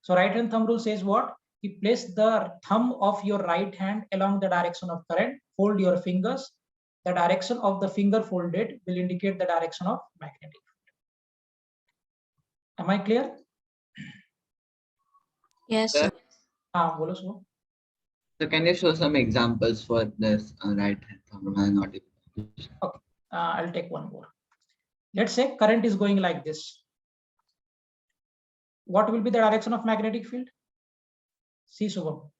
So right hand thumb rule says what? You place the thumb of your right hand along the direction of current, fold your fingers. The direction of the finger folded will indicate the direction of magnetic field. Am I clear? Yes, Sir? sir. हाँ बोलो सुनो. So can you show some examples for this right hand thumb rule? I'm not able. I'll take one more. Let's say current is going like this. What will be the direction of magnetic field? See Shubham.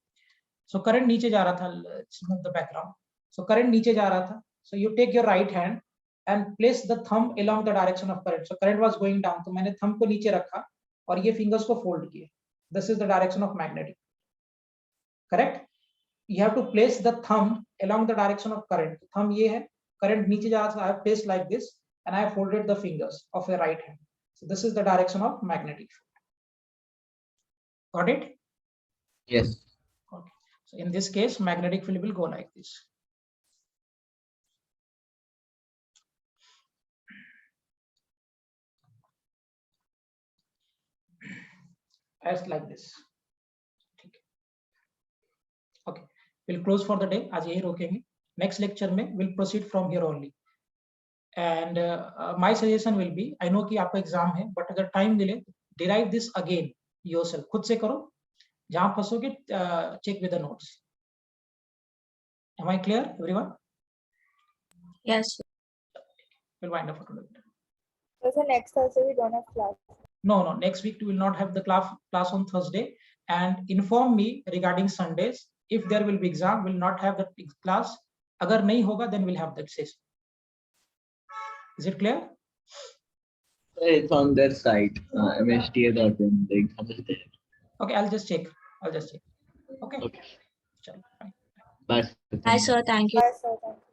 So current नीचे जा रहा था. Let's move the background. So current नीचे जा रहा था. So you take your right hand and place the thumb along the direction of current. So current was going down. तो मैंने thumb को नीचे रखा और ये fingers को fold किए. This is the direction of magnetic. Correct? You have to place the thumb along the direction of current. Thumb ये है. Current नीचे जा रहा था. I have placed like this and I have folded the fingers of your right hand. So this is the direction of magnetic field. Got it? Yes. Okay. So in this case, magnetic field will go like this. As like this. Okay. We'll close for the day. आज यही रोकेंगे. Next lecture में we'll proceed from here only. And my suggestion will be, I know कि आपका exam है, but अगर time मिले, derive this again yourself. खुद से करो. जहाँ फंसोगे, check with the notes. Am I clear, everyone? Yes, sir. we'll wind up for today. So next Thursday we don't have class. No, next week we will not have the class on Thursday, and inform me regarding Sundays. If there will be exam, we'll not have the class. Agar nahi hoga, then we'll have that session. Is it clear? It's on their site, msta.in. The exam is there. Okay, I'll just check. Okay. Okay. Chalo, fine. Bye. Hi, sir. Thank you. Bye, sir. Thank you.